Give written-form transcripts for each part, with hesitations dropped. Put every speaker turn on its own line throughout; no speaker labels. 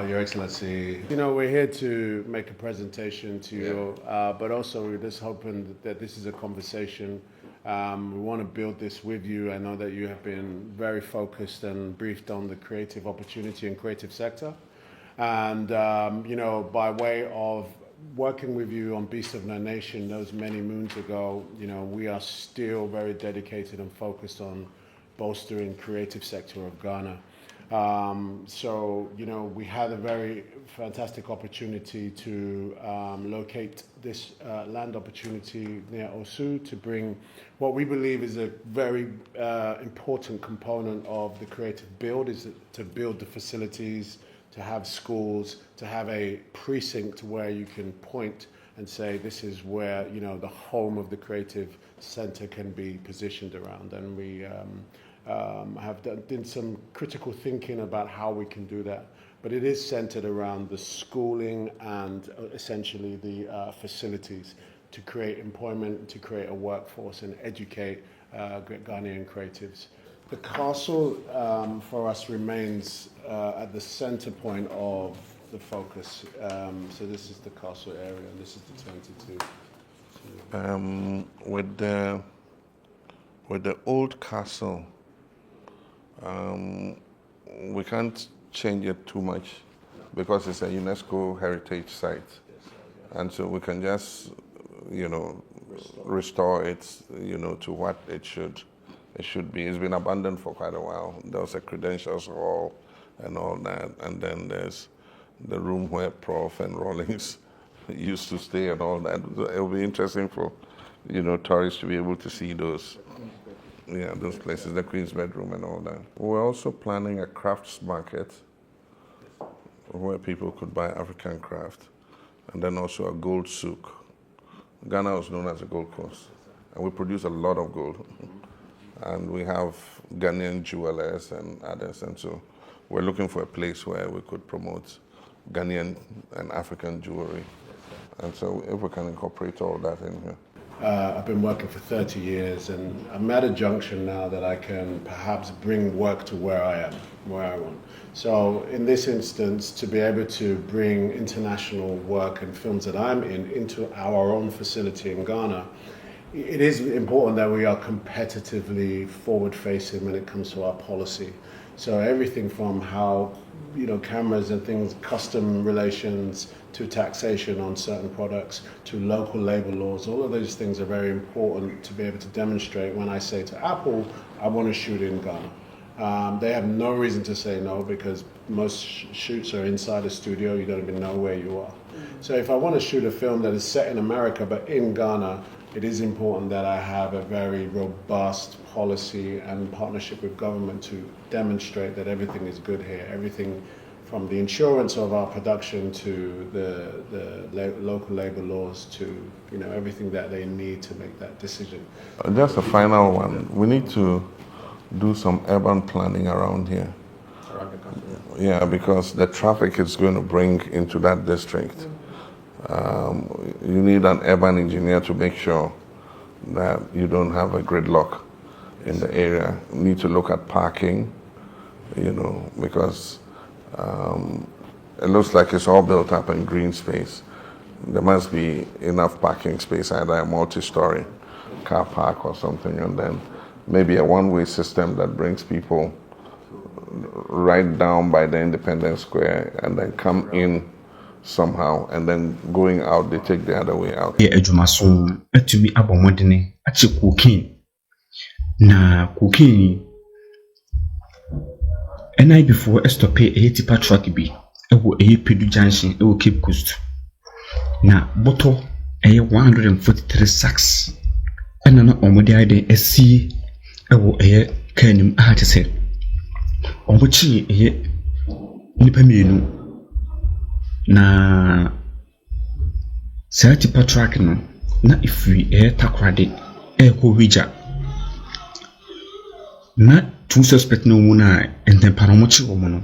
Your Excellency, we're here to make a presentation to you, but also we're just hoping that this is a conversation. We want to build this with you. I know that you have been very focused and briefed on the creative opportunity and creative sector. And, by way of working with you on Beast of No Nation those many moons ago, we are still very dedicated and focused on bolstering creative sector of Ghana. We had a very fantastic opportunity to locate this land opportunity near Osu to bring what we believe is a very important component of the creative build, is to build the facilities, to have schools, to have a precinct where you can point and say this is where the home of the creative center can be positioned around. And we have done some critical thinking about how we can do that. But it is centered around the schooling and essentially the facilities to create employment, to create a workforce and educate Ghanaian creatives. The castle for us remains at the center point of the focus. So this is the castle area and this is the 22.
With the old castle, we can't change it too much because it's a UNESCO heritage site, and so we can just restore it to what it should be. It's been abandoned for quite a while. There was a credentials hall and all that, and then there's the room where Prof and Rawlings used to stay and all that. It'll be interesting for tourists to be able to see those. Yeah, those places, the Queen's Bedroom and all that. We're also planning a crafts market where people could buy African craft, and then also a gold souk. Ghana was known as a gold coast, and we produce a lot of gold. And we have Ghanaian jewelers and others, and so we're looking for a place where we could promote Ghanaian and African jewelry. And so if we can incorporate all that in here.
I've been working for 30 years and I'm at a junction now that I can perhaps bring work to where I am, where I want. So in this instance, to be able to bring international work and films that I'm in into our own facility in Ghana, it is important that we are competitively forward-facing when it comes to our policy. So everything from how cameras and things, custom relations, to taxation on certain products, to local labor laws, all of those things are very important to be able to demonstrate. When I say to Apple, I want to shoot in Ghana, they have no reason to say no because most shoots are inside a studio, you don't even know where you are. So if I want to shoot a film that is set in America but in Ghana, it is important that I have a very robust policy and partnership with government to demonstrate that everything is good here, everything from the insurance of our production to the local labor laws to everything that they need to make that decision.
Just a final one. We need to do some urban planning around here. Yeah, because the traffic is going to bring into that district. You need an urban engineer to make sure that you don't have a gridlock in the area. You need to look at parking, because it looks like it's all built up in green space. There must be enough parking space, either a multi-story car park or something, and then maybe a one-way system that brings people right down by the Independence Square and then come in somehow, and then going out, they take the other way out.
Yeah, ejumaso etumi abomodene achi cocaine. Na cocaine NIB before stop a tipa truck bi ewo Pedu Junction ewo Cape Coast. Na bottle 143 sacks. And na omode ide esi ewo kanim ahatese. Omochi nipa mienu. Na tipa truck no na ifri takrade ko wija. Na two suspect no muna enten paramochi omono.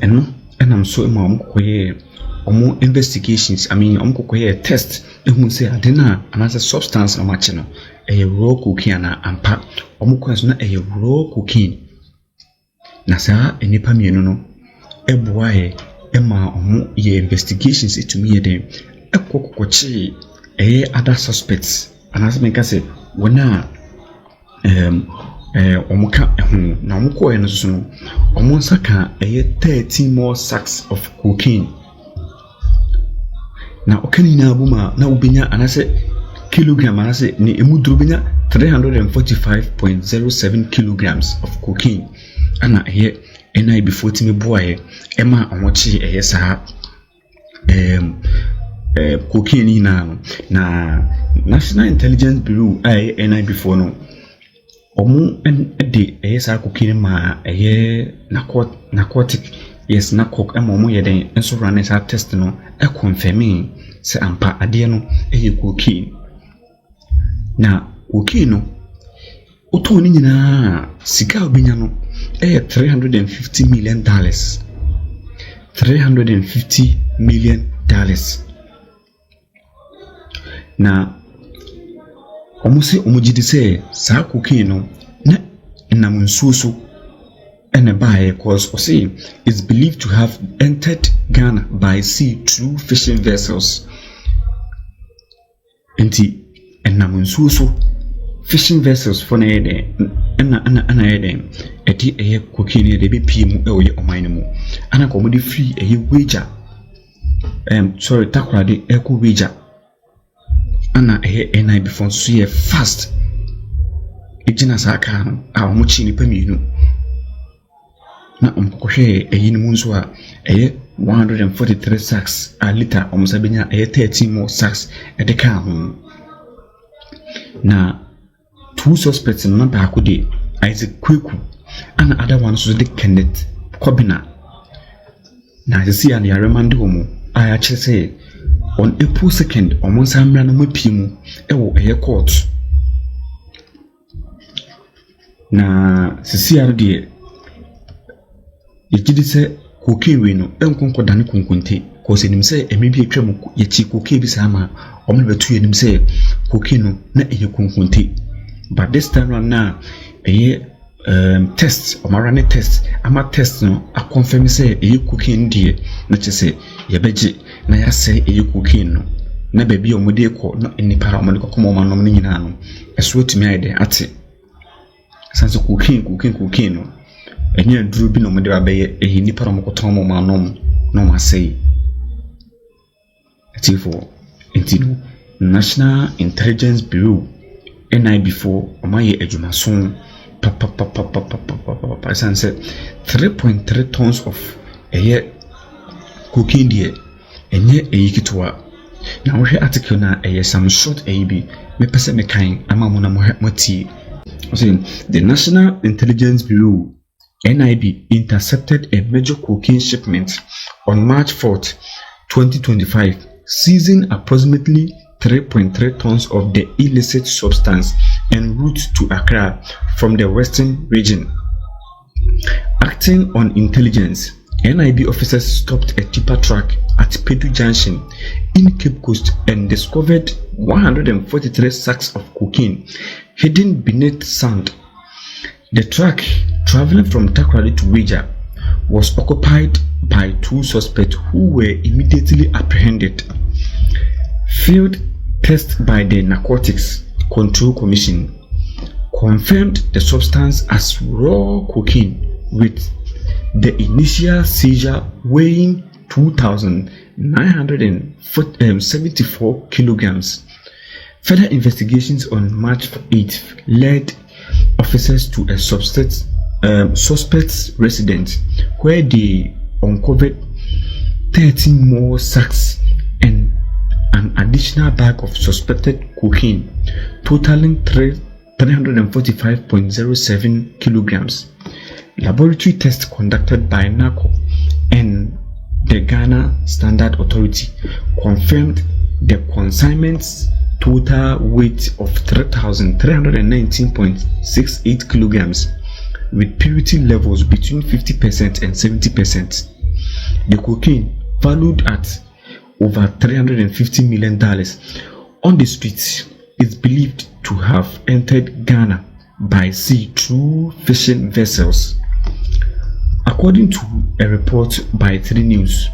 Eno enam so ma omkoye omo investigations, omkoye test ehun say adena another substance na machi no raw cocaine na ampa omkoye so na raw cocaine. Na saa enipa mienu no eboae Emma omo ye investigations it to me then ekokokoche other suspects and as me say wona omuka ehu na omukọ eno so no omonsa ka 13 more sacks of cocaine na okani na abuma na ubenya anase kilogram anase ni emuduro benya 345.07 kilograms of cocaine ana NIB 40 boy ema omochi sa cocaine na National Intelligence Bureau NIB for no omu de sa cocaine ma narcotic yes narcotic ema omu ye den enso run sa test no confirming se ampa ade no cocaine na cocaine no oto ni nyina sika obenya no $350 million. $350 million. Na almost omujidi say sa cocaine no na namunsuso and by cause say is believed to have entered Ghana by sea through fishing vessels. Enti namunsuso fishing vessels for na eti cocaine de be pm e oman mu ana ko mo de free wager takrade eko wager ana NIB before so ye fast ejina saka no a mo chi ni paminu na omkohwe ni mu nso a 143 sacks a liter omsabenya 13 more sacks de ka ho na two suspects na ba ko de Isaac Kweku and other ones so the Kenneth Kobina. Now you see and the remand homo I actually say on April 2nd almost I'm running with Pimu a court. Na CCRD you say cocaine we no enkonko dane konkonte cause him say e maybe atwam ye chi cocaine bi sama o me betu him say cocaine no na e konkonte but this time around now test or marane test ama test no a confirm say cocaine die na che say ye beje na ya say cocaine no na baby omode ko no enipa omode ko komo ma no nyina no eso tumi aide ate sanso cocaine no enya duru bi no omode ba be enipa omko tomo ma no no ma say for intino National Intelligence Bureau NIB before omaye ejumason papa said 3.3 tons of cocaine there enye eyikitwa na wo article na some short bi me pese me kan amamu na moti saying the National Intelligence Bureau NIB intercepted a major cocaine shipment on March 4th 2025 seizing approximately 3.3 tons of the illicit substance en route to Accra from the western region. Acting on intelligence, NIB officers stopped a tipper truck at Pedu Junction in Cape Coast and discovered 143 sacks of cocaine hidden beneath sand. The truck, traveling from Takoradi to Weija, was occupied by two suspects who were immediately apprehended. Field test by the Narcotics Control Commission confirmed the substance as raw cocaine with the initial seizure weighing 2,974 kilograms. Further investigations on March 8th led officers to a suspect's residence where they uncovered 13 more sacks and an additional bag of suspected cocaine totaling 345.07 kilograms. Laboratory tests conducted by NACO and the Ghana Standard Authority confirmed the consignment's total weight of 319.68 kilograms with purity levels between 50% and 70%. The cocaine, valued at over $350 million on the streets, is believed to have entered Ghana by sea through fishing vessels. According to a report by 3 News,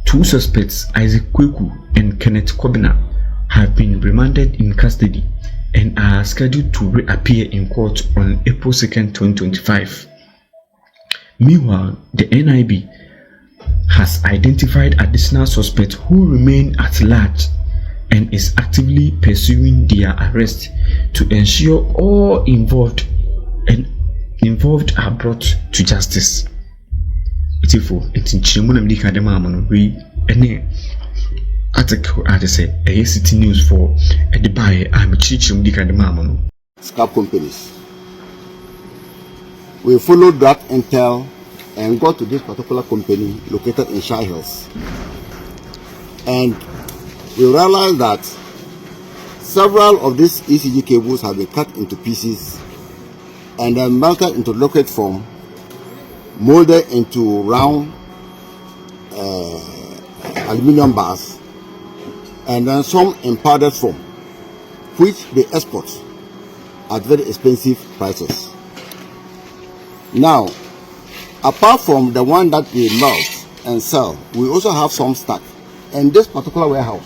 2 suspects, Isaac Kweku and Kenneth Kobina, have been remanded in custody and are scheduled to reappear in court on April 2nd, 2025. Meanwhile, the NIB has identified additional suspects who remain at large and is actively pursuing their arrest to ensure all involved are brought to justice. It's in Chimunam Dikademaman, we any article at the say a city news for a Dubai. I'm a Chichum Dikademaman.
Scrap companies. We followed that intel and got to this particular company located in Shire Hills. And we realized that several of these ECG cables have been cut into pieces and then melted into liquid form, molded into round aluminum bars, and then some in powdered form, which they export at very expensive prices. Now, apart from the one that they melt and sell, we also have some stock in this particular warehouse,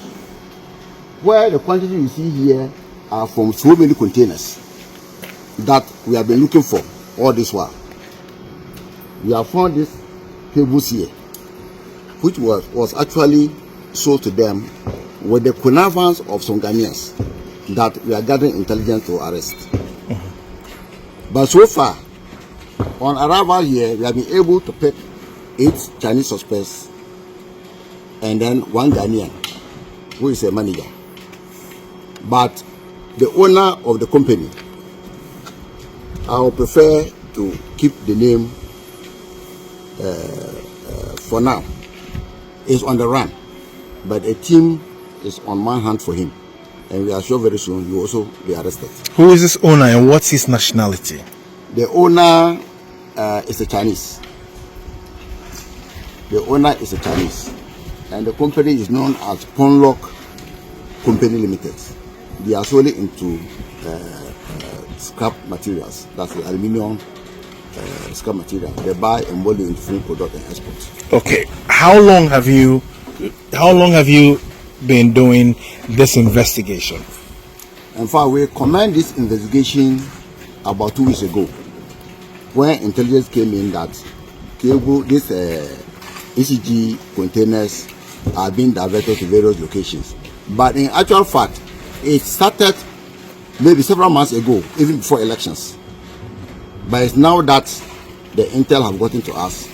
where the quantity you see here are from so many containers that we have been looking for all this while. We have found these cables here, which was actually sold to them with the connivance of some Ghanaians that we are gathering intelligence to arrest. But so far, on arrival here, we have been able to pick 8 Chinese suspects and then 1 Ghanaian, who is a manager. But the owner of the company, I would prefer to keep the name for now. Is on the run, but a team is on manhunt for him, and we are sure very soon he will also be arrested.
Who is this owner and what's his nationality?
The owner is a Chinese. The owner is a Chinese, and the company is known as Ponlock Company Limited. They are solely into scrap materials. That's the aluminium scrap material. They buy and mold it into food product and export.
Okay, how long have you been doing this investigation?
In fact, we commenced this investigation about 2 weeks ago, when intelligence came in that these ECG containers are being diverted to various locations. But in actual fact, it started maybe several months ago, even before elections. But it's now that the intel have gotten to us,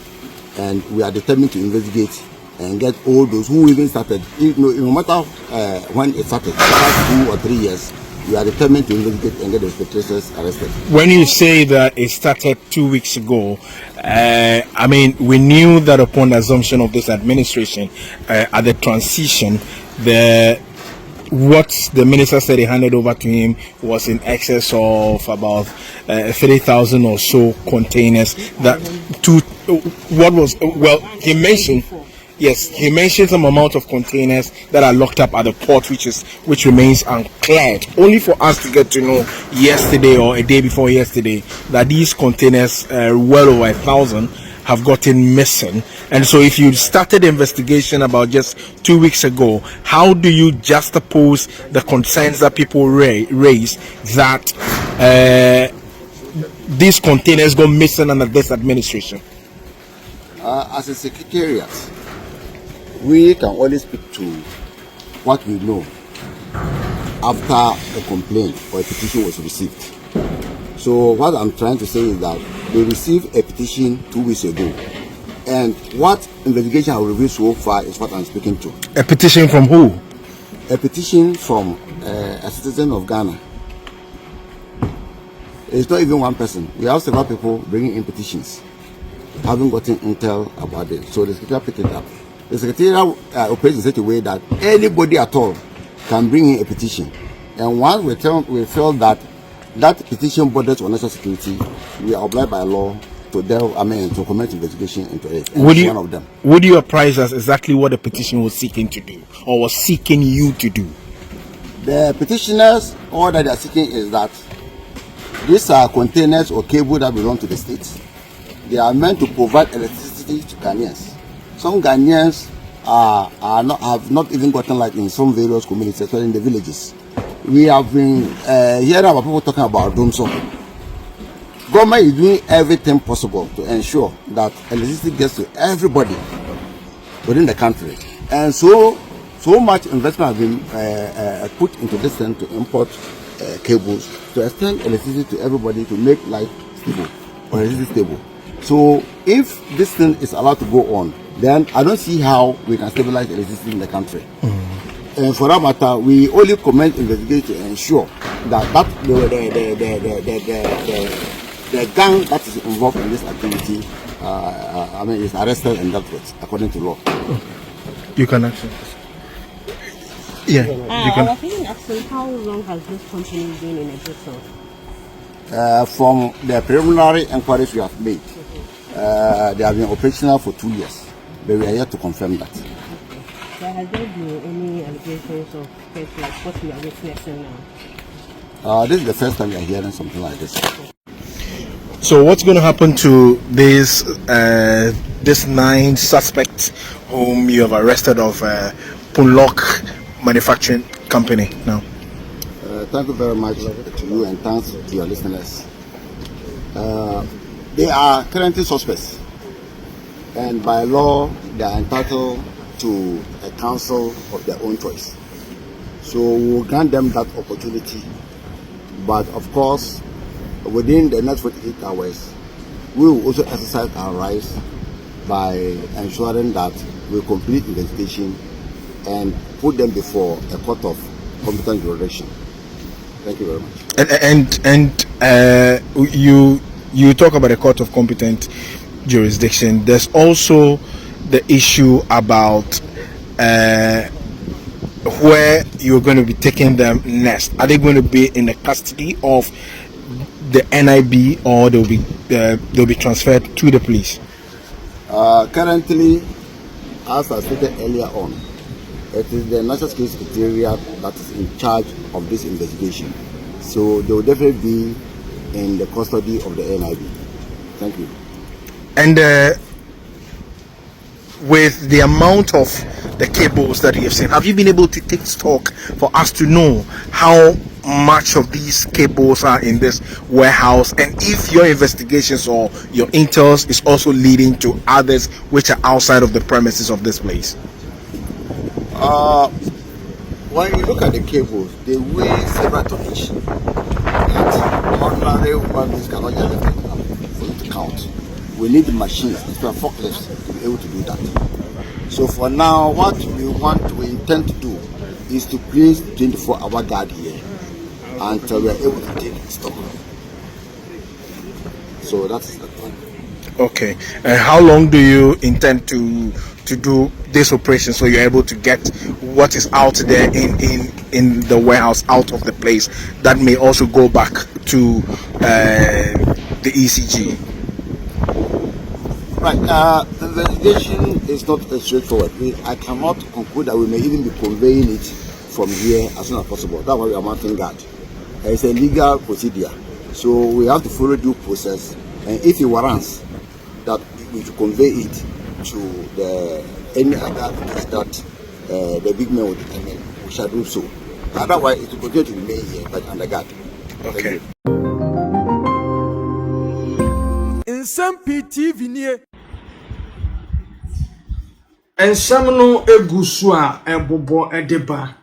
and we are determined to investigate and get all those who even started. No matter when it started, the past 2 or 3 years, we are determined to investigate and get the perpetrators arrested.
When you say that it started 2 weeks ago, I mean, we knew that upon the assumption of this administration, at the transition, what the minister said he handed over to him was in excess of about 30,000 or so containers. He mentioned. Yes, he mentioned some amount of containers that are locked up at the port, which remains uncleared. Only for us to get to know yesterday or a day before yesterday that these containers, well over 1,000, have gotten missing. And so, if you started the investigation about just 2 weeks ago, how do you juxtapose the concerns that people raise that these containers go missing under this administration?
As a secretariat, we can only speak to what we know after a complaint or a petition was received. So what I'm trying to say is that they received a petition 2 weeks ago, and what investigation has revealed so far is what I'm speaking to.
A petition from who?
A petition from a citizen of Ghana. It's not even one person. We have several people bringing in petitions, haven't gotten intel about it. So the secretariat picked it up. The secretariat operates in such a way that anybody at all can bring in a petition. And once we feel that that petition borders on national security, we are obliged by law to commence investigation into it. One of them.
Would you apprise us exactly what the petition was seeking to do, or was seeking you to do?
The petitioners, all that they are seeking is that these are containers or cable that belong to the states. They are meant to provide electricity to Ghanaians. Some Ghanaians have not even gotten light in some various communities, especially in the villages. We have been hearing about people talking about Domso. Government is doing everything possible to ensure that electricity gets to everybody within the country, and so much investment has been put into this thing to import cables to extend electricity to everybody to make life stable or electricity stable. So if this thing is allowed to go on, then I don't see how we can stabilize electricity in the country. And for that matter, we only commence investigation to ensure that the gang that is involved in this activity, is arrested and dealt with according to law.
You can actually. Yeah.
I was even asking, how long has this company been in existence?
From the preliminary inquiries we have made, they have been operational for 2 years, but we are yet to confirm that.
There has there been any allegations of things like what we are witnessing now?
This is the first time we are hearing something like this.
So what's going to happen to this 9 suspects whom you have arrested of Punlock Manufacturing Company now?
Thank you very much to you and thanks to your listeners. They are currently suspects, and by law they are entitled to a counsel of their own choice. So we will grant them that opportunity, but of course within the next 48 hours we will also exercise our rights by ensuring that we complete investigation and put them before a court of competent jurisdiction. Thank you very much.
And you talk about a court of competent jurisdiction. There's also the issue about where you're going to be taking them next. Are they going to be in the custody of the NIB, or they'll be transferred to the police?
Currently, as I stated earlier on, it is the National Security Secretariat that is in charge of this investigation. So they will definitely be in the custody of the NIB. Thank you.
And with the amount of the cables that you have seen, have you been able to take stock for us to know how much of these cables are in this warehouse, and if your investigations or your intels is also leading to others which are outside of the premises of this place?
When you look at the cables, they weigh several tonnage. Ordinary human beings cannot just lift it up for you to count. We need machines, especially forklifts, to be able to do that. So for now, what we intend to do is to place 24-hour guard here until we are able to take stock. So that's the plan. Okay.
And how long do you intend to do this operation so you're able to get what is out there in the warehouse out of the place that may also go back to the ECG?
Right. The investigation is not straightforward. I cannot conclude that we may even be conveying it from here as soon as possible. That's why we are mounting guard. It's a legal procedure, so we have to follow due process. And if it warrants that we should convey it to any other place that the big man will determine, we shall do so. Otherwise, it will continue to remain here, but under guard.
Okay.
Ensam no egu so a ebobo edeba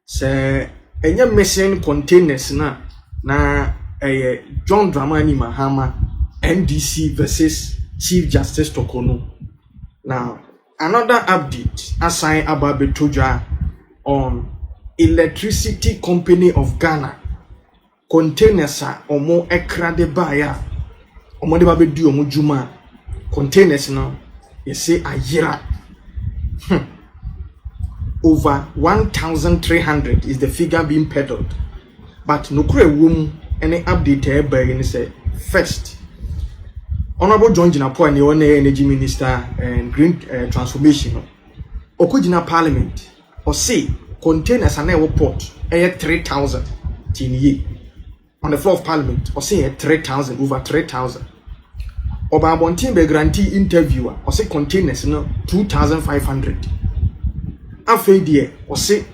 se enya machine containers na John Dramani Mahama NDC versus Chief Justice Tokono. Now another update assign Ababetoja on Electricity Company of Ghana containers omo ekrade baya omo de babe di omo juma containers now. You say a year over 1,300 is the figure being peddled, but no womb any update by any say first. Honorable John Jinapo and the Energy Minister and Green Transformation Okujina Parliament or say containers an airport 3,000 on the floor of Parliament or say 3,000 over 3,000. Oba Bontin be grantee interviewer or say containers no 2,500. After there or say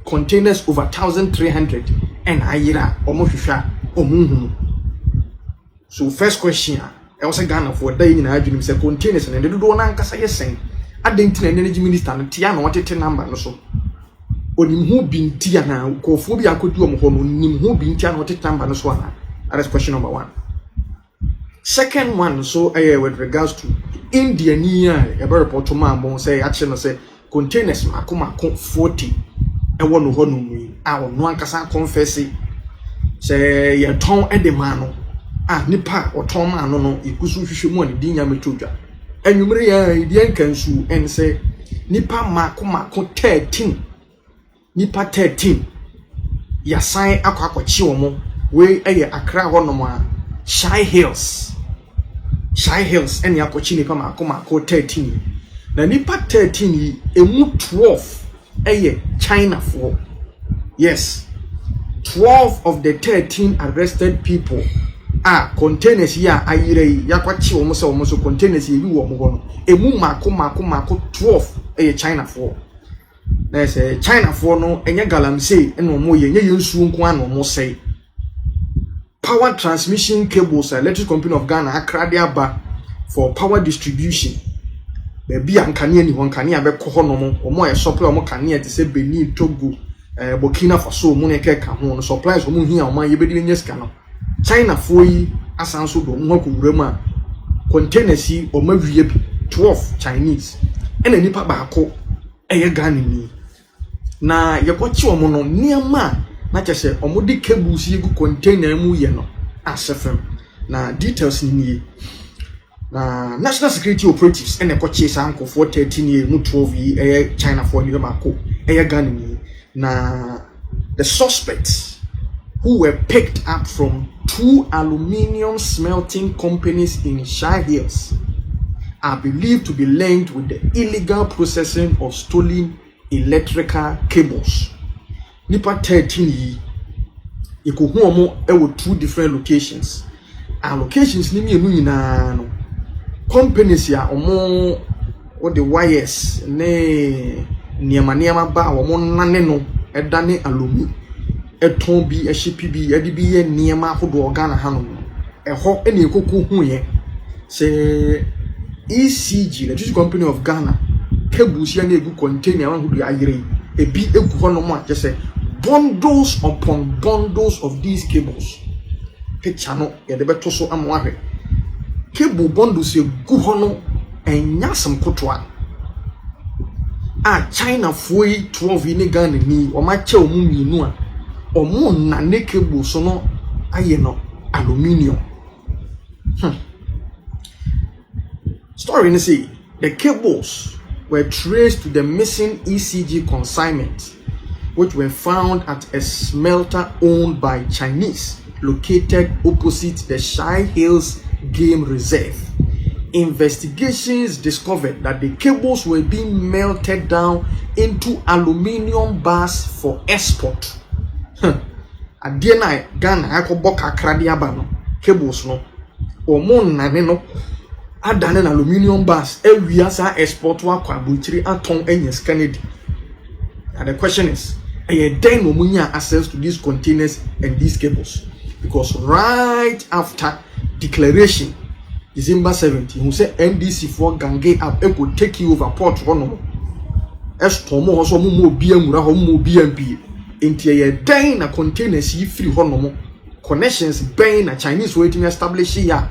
containers over 1,300 and ayira omohwehwa omuhunu. So first question I was a Ghana for day in a dream say containers and they do not answer yes. I didn't energy minister and Tiana wanted number no so. Onim who bin Tiana, Kophobia could do nim who bin Tiana wanted number no so. That's question number 1. Second one, so with regards to India near a very portoma say action say containers makuma 40 and one who me. I will no ankasa confess say ya ton edemano. Nipa or Tom no ikusu money dinya metuja. And you marry a Yankansu and say Nipa Mako 13. Nipa 13. Ya sign aqua chiomo, way a Accra honoma, Shy Hills, and Yakochini Mako 13. The Nipa 13, a mu 12, a China 4. Yes, 12 of the 13 arrested people. Containers here ayire yakwachi almost containers here you omo emu mako 12 China 4. There's a China 4 no enye galamsey eno mo ye nye nsu nko an mo say power transmission cables electric company of Ghana Accra Aba for power distribution be ankane ni hon kane abekọ ho no mo e supply omo kane te se Benin Togo Burkina Faso mo ne keka ho no supplies omo hia omo ye bedi nye ska no China foi asanso do nwa kuwurema containers yi o mawie 12 Chinese ena nipa baako eye Ghana ni na yekochi omo no niama na chese omo de cables yi gu container mu ye no asefem na details ni na national security operatives ena ekochi sanko for 13 year mu 12 yi eye China for ni baako eye Ghana ni na the suspects who were picked up from 2 aluminium smelting companies in Shy Hills are believed to be linked with the illegal processing of stolen electrical cables. Nipa 13 ikohu omo ewo 2 different locations. And locations ni mienu nyina no companies ya omo what the wires ne niema ba omo nane no edane aluminium eton bi ehyepi bi edi bi ye niema hodo Ghana hanom eho ene ekoku hu ye se ECG the Judiciary Company of Ghana cables ya na egu container wan hodo ayire ebi egu honom a say bundles upon bundles of these cables picture no ye de beto so amwahwe cable bundles egu honom enyasem kotwa China foi 12 ni Ghana ni o ma che omu mienu a omo na ne cable so no aye no aluminium. Story ni say the cables were traced to the missing ECG consignment which were found at a smelter owned by Chinese located opposite the Shy Hills Game Reserve. Investigations discovered that the cables were being melted down into aluminium bars for export. Adie na Ghana akobo kakra de aba no cables no omo nane no adane na aluminium bars ewia sa export wa kwa buchiri aton anyes Canada. And the question is den omunya access to these containers and these cables because right after declaration December 17 who say NDC for gange up e go take you over port hono estomo ho so mo bia mura ho mo bia mpi enti ye den na containers yi free hono connections ben na Chinese waiting establish ya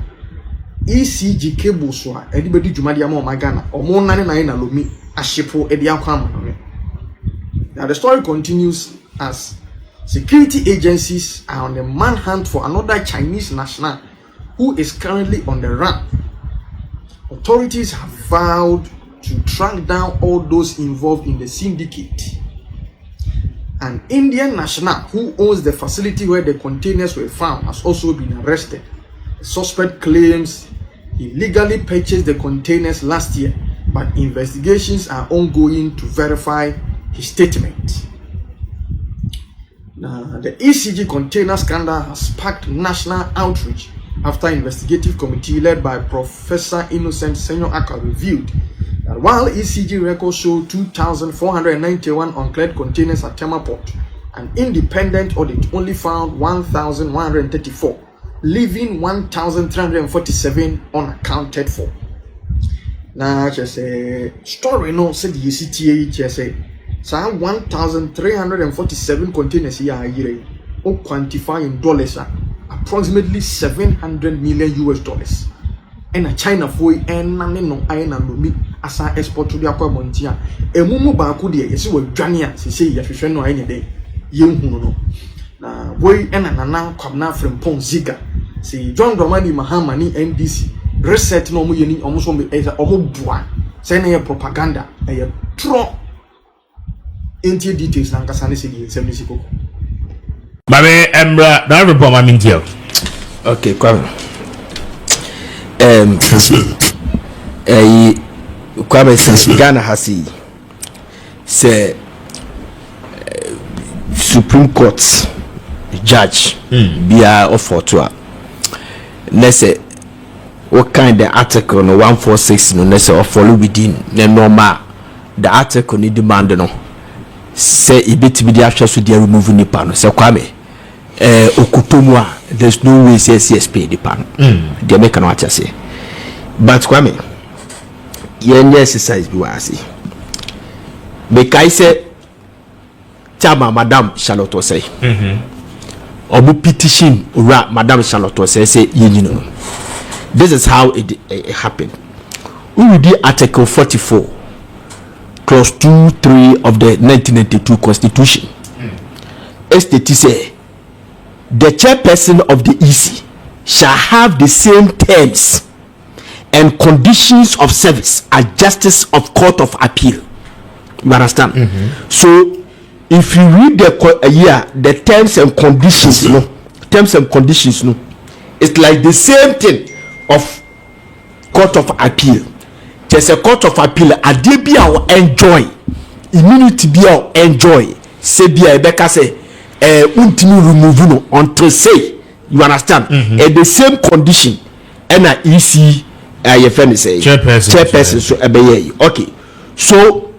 ECG cables so a edi bedi dwumade am o magana omo nane na lomi ahyepo edi akwa amano. Now the story continues as security agencies are on the manhunt for another Chinese national who is currently on the run. Authorities have vowed to track down all those involved in the syndicate. An Indian national who owns the facility where the containers were found has also been arrested. The suspect claims he illegally purchased the containers last year, but investigations are ongoing to verify his statement. Now, the ECG container scandal has sparked national outrage after investigative committee led by Professor Innocent Senyo Aka reviewed that while ECG records show 2,491 uncleared containers at Tema Port, an independent audit only found 1,134, leaving 1,347 unaccounted for. Now, just a story no said the ECTA just say 1,347 containers here or quantify in dollars approximately $700 million. And a China for and no iron and me as I export to the aqua montia. A mumu bakudia is what Jania say yes, no any day. Young no. Now, boy and an come now from Pon Ziga. See John Romani Mahama ni NDC. Reset no mu yeni almost one bua. Send a propaganda. A true into details and Kasani City in 70.
Babe, Embra, don't report my mintiel.
Okay, Kwame. Kwame since Ghana has say Supreme Court judge be a offer to her. Let's say what kind of article no 146 no let's say or follow within the normal the article need demand no say e bit be the actual so they remove the pan say Kwame okutomwa there's no way CSP the pan they make an what say but Kwame yen exercise be wasi because say chama Madam Charlotte say obu petition ura Madam Charlotte say you know this is how it happened. We read the article 44 clause 2-3 of the 1992 constitution. STT say the chairperson of the EC shall have the same terms and conditions of service as justice of court of appeal. You understand? So if you read the terms and conditions, it's like the same thing of court of appeal. Just a court of appeal a dey be our enjoy immunity be our enjoy say be a beka say untimi remove no until say you understand at the same condition and a EC your friend say chairperson so okay so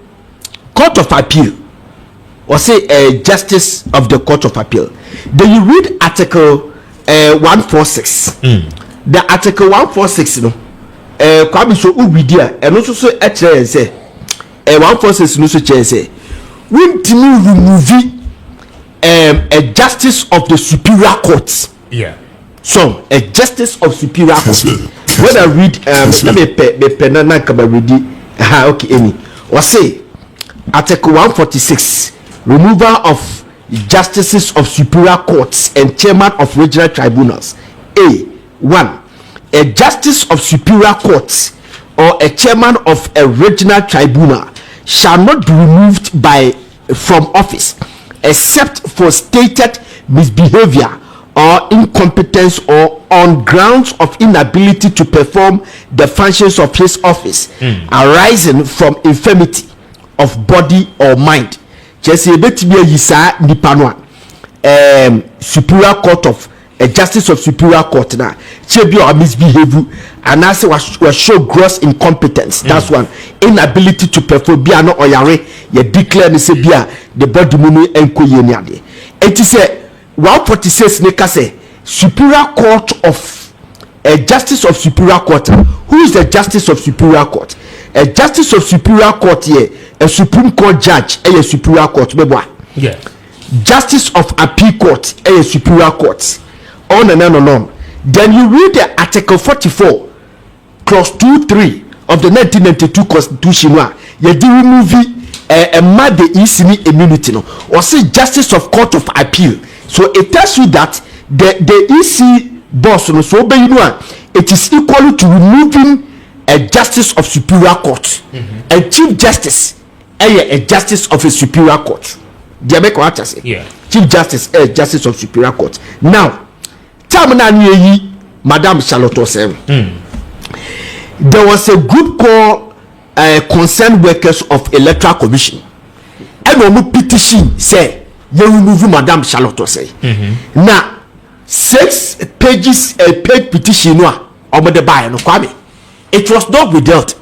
court of appeal or say justice of the court of appeal. Then you read article 146 the article 146 no kwame so we there and also so actually say 146 no so say when to remove a justice of the superior court so a justice of superior court when I read let me penana come read okay any or say article 146 removal of justices of superior courts and chairman of regional tribunals. 1. A justice of superior court or a chairman of a regional tribunal shall not be removed from office except for stated misbehavior or incompetence or on grounds of inability to perform the functions of his office arising from infirmity of body or mind. Just a bit be a yisa nipanwa superior court of a justice of superior court na chebi or misbehave and as was show gross incompetence. That's one. Inability to perform bia no oyare ye declare say bia the body munu enko ye ni ade. It is a 146 ne ka say superior court of a justice of superior court. Who is the justice of superior court? A justice of superior court here, a Supreme Court judge, a superior court.
Yeah.
Justice of appeal court, a superior court. On and on. Then you read the article 44, clause 2-3 of the 1992 constitution. You do remove a mad the EC immunity no, or say justice of court of appeal. So it tells you that the EC boss no so you know it is equal to removing a justice of superior court, a chief justice, a justice of a superior court. Yeah. Chief justice, a justice of superior court. Now, Madam Charlotte said there was a group called Concerned Workers of Electoral Commission. And we petition say you remove Madam Charlotte say. Now,
6 pages a page petition no omo de buy no kwame. It was not withheld.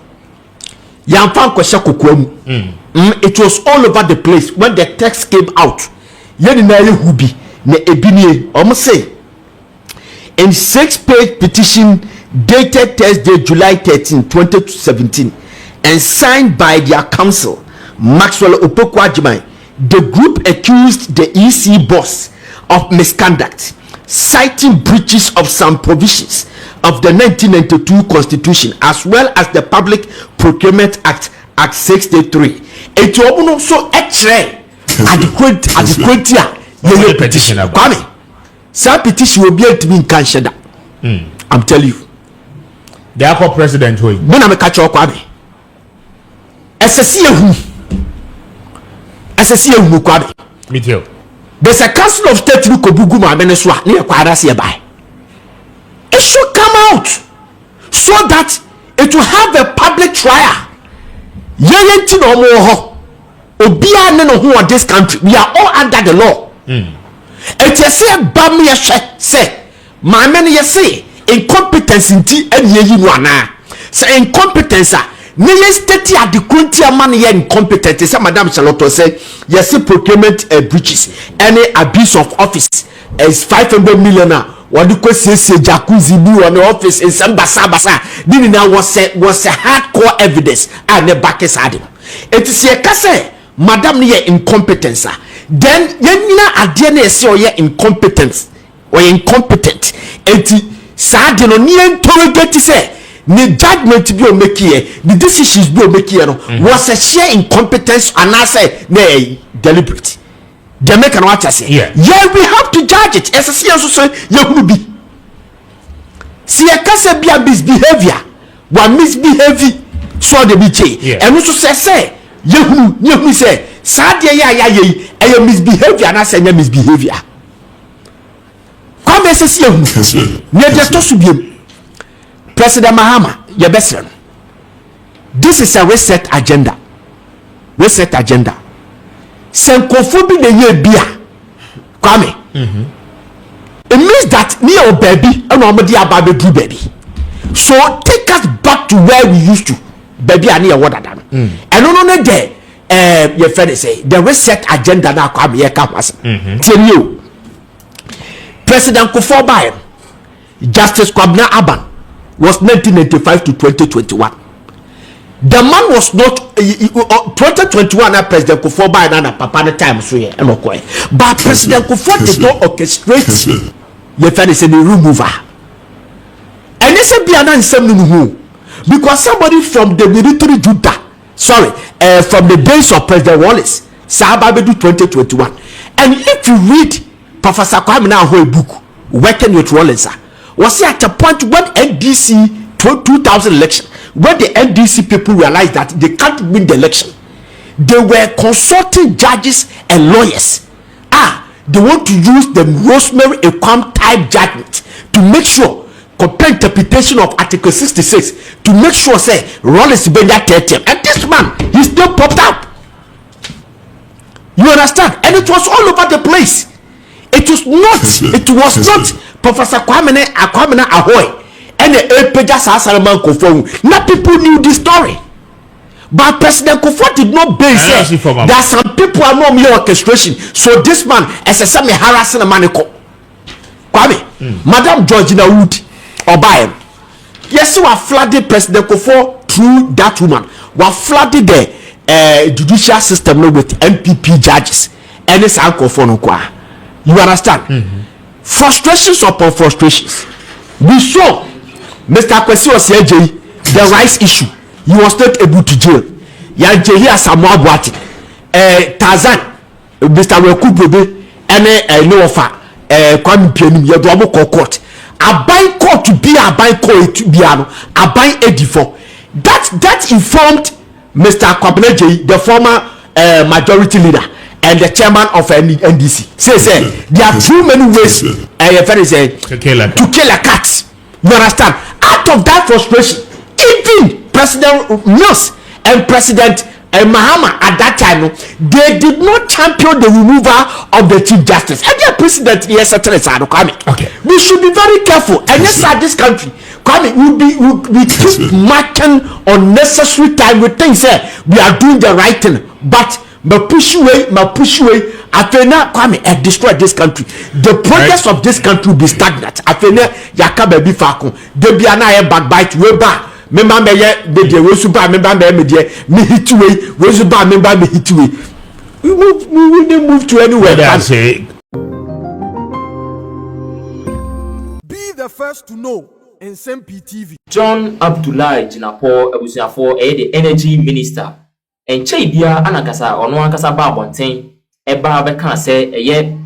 Yamfan kwesha kokoamu. It was all over the place when the text came out. Yeni na ye hubi na ebinie omo say in 6-page petition dated Thursday, July 13, 2017, and signed by their counsel, Maxwell Opoku-Agyeman, the group accused the EC boss of misconduct, citing breaches of some provisions of the 1992 Constitution as well as the Public Procurement Act, Act 63. It will also extra adequate your petition. Kwame, some petition will be able to be in Canada. I'm telling you.
The Akwa president who
When I'm a catch up, Kwame. SSC Kwame.
me too.
There's a council of state who kobugu ma meneswa near Kwadasi by. It should come out so that it will have a public trial. Yenti no more. Obia no who are this country. We are all under the law. It is say bami say my many say incompetence in T and ye wana. Say incompetence. Neyen state at the country man ye incompetent. Say Madam Charlotte say yes procurement breaches. Any abuse of office is 500 million. What do you say jacuzzi be on the office in some basa didn't now was a hardcore evidence and the back is adding. It is a case Madam ye incompetence. Then yenina adiene say or incompetence or incompetent. It sad no ni interrogate say the judgment be o make here the decisions be o make here no was a sheer incompetence and I say nay deliberate. They make an watch say yeah we have to judge it as a serious say you will be see a case be a misbehavior one misbehavior so the be and also say you say sad a misbehavior and I say misbehavior come as you near just to be President Mahama your best friend. This is a reset agenda Senkofo bi na ye bia Kwame it means that me or baby and nobody about do baby so take us back to where we used to baby and what than and no there your friend say the reset agenda na Kwame ye campus tell you President Kufuor Justice Kwabena Aban was 1995 to 2021. The man was not 2021 President Kufuor and Papa the time so yeah but President Kufuor did not orchestrate your friend is a remover and this be an answer because somebody from the military Judah from the days of President Wallace Sababedu 2021 and if you read Professor Kwame now whole book working with Wallace was at a point when NDC 2000 election when the NDC people realized that they can't win the election, they were consulting judges and lawyers. They want to use the Rosemary Equam type judgment to make sure compare interpretation of Article 66 to make sure say Rollins Benja term. And this man, he still popped up. You understand? And it was all over the place. It was not Professor Kwame Ahoy and the Pages Asaraman Kufuor. Now people knew this story. But President Kufuor did not base it. There are some people are not mere orchestration. So this man as a semi harassing a maniko. Kwame, Madam Georgina Wood Obaye. Yes, we have flooded President Kufuor through that woman. We have flooded the judicial system with MPP judges. And it's Uncle Fonokwa. You understand? Frustrations upon frustrations. We saw Mr. Kwesi was the rice issue. He was not able to jail. Yanjehi Asamoah Boateng, Tarzan, Mr. Recruitment, and no offer. Kwame Pianim, you do court. A buy court to be a buy court to be a buy edifor. That informed Mr. Kwabena, the former majority leader and the chairman of NDC. Say there are too many ways to kill a cat. You understand? Out of that frustration, even President Mills and President and Mahama at that time, they did not champion the removal of the Chief Justice. And their president, yes, okay. We should be very careful. And yes, this country, we keep marking unnecessary time with things. We are doing the right thing, but my push away, Afena Kwame destroy this country. The progress of this country will be stagnant. Afena Yakabe Bifako, Debiana backbite, Weba. Member me de Rosuba member me hit away, Rosuba member me hit away. We will move to anywhere.
Be the first to know in SMP TV.
John Abdullahi Jinapo Ebusiafo the energy minister. And Chaibia Anakasa or no Ankasa Babontain, Eba Bekan say a year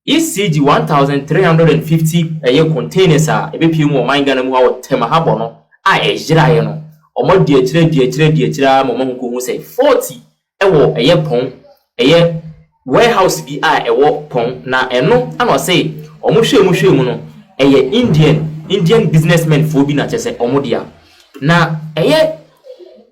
ECG 1,350 a year containers are a bit more mine than more Temahabono. I Jirayano or more dear Momon who say 40 a year pong a year warehouse be a walk pong na no I must say or Mushe Muno a year Indian businessman for being at Omodia na a year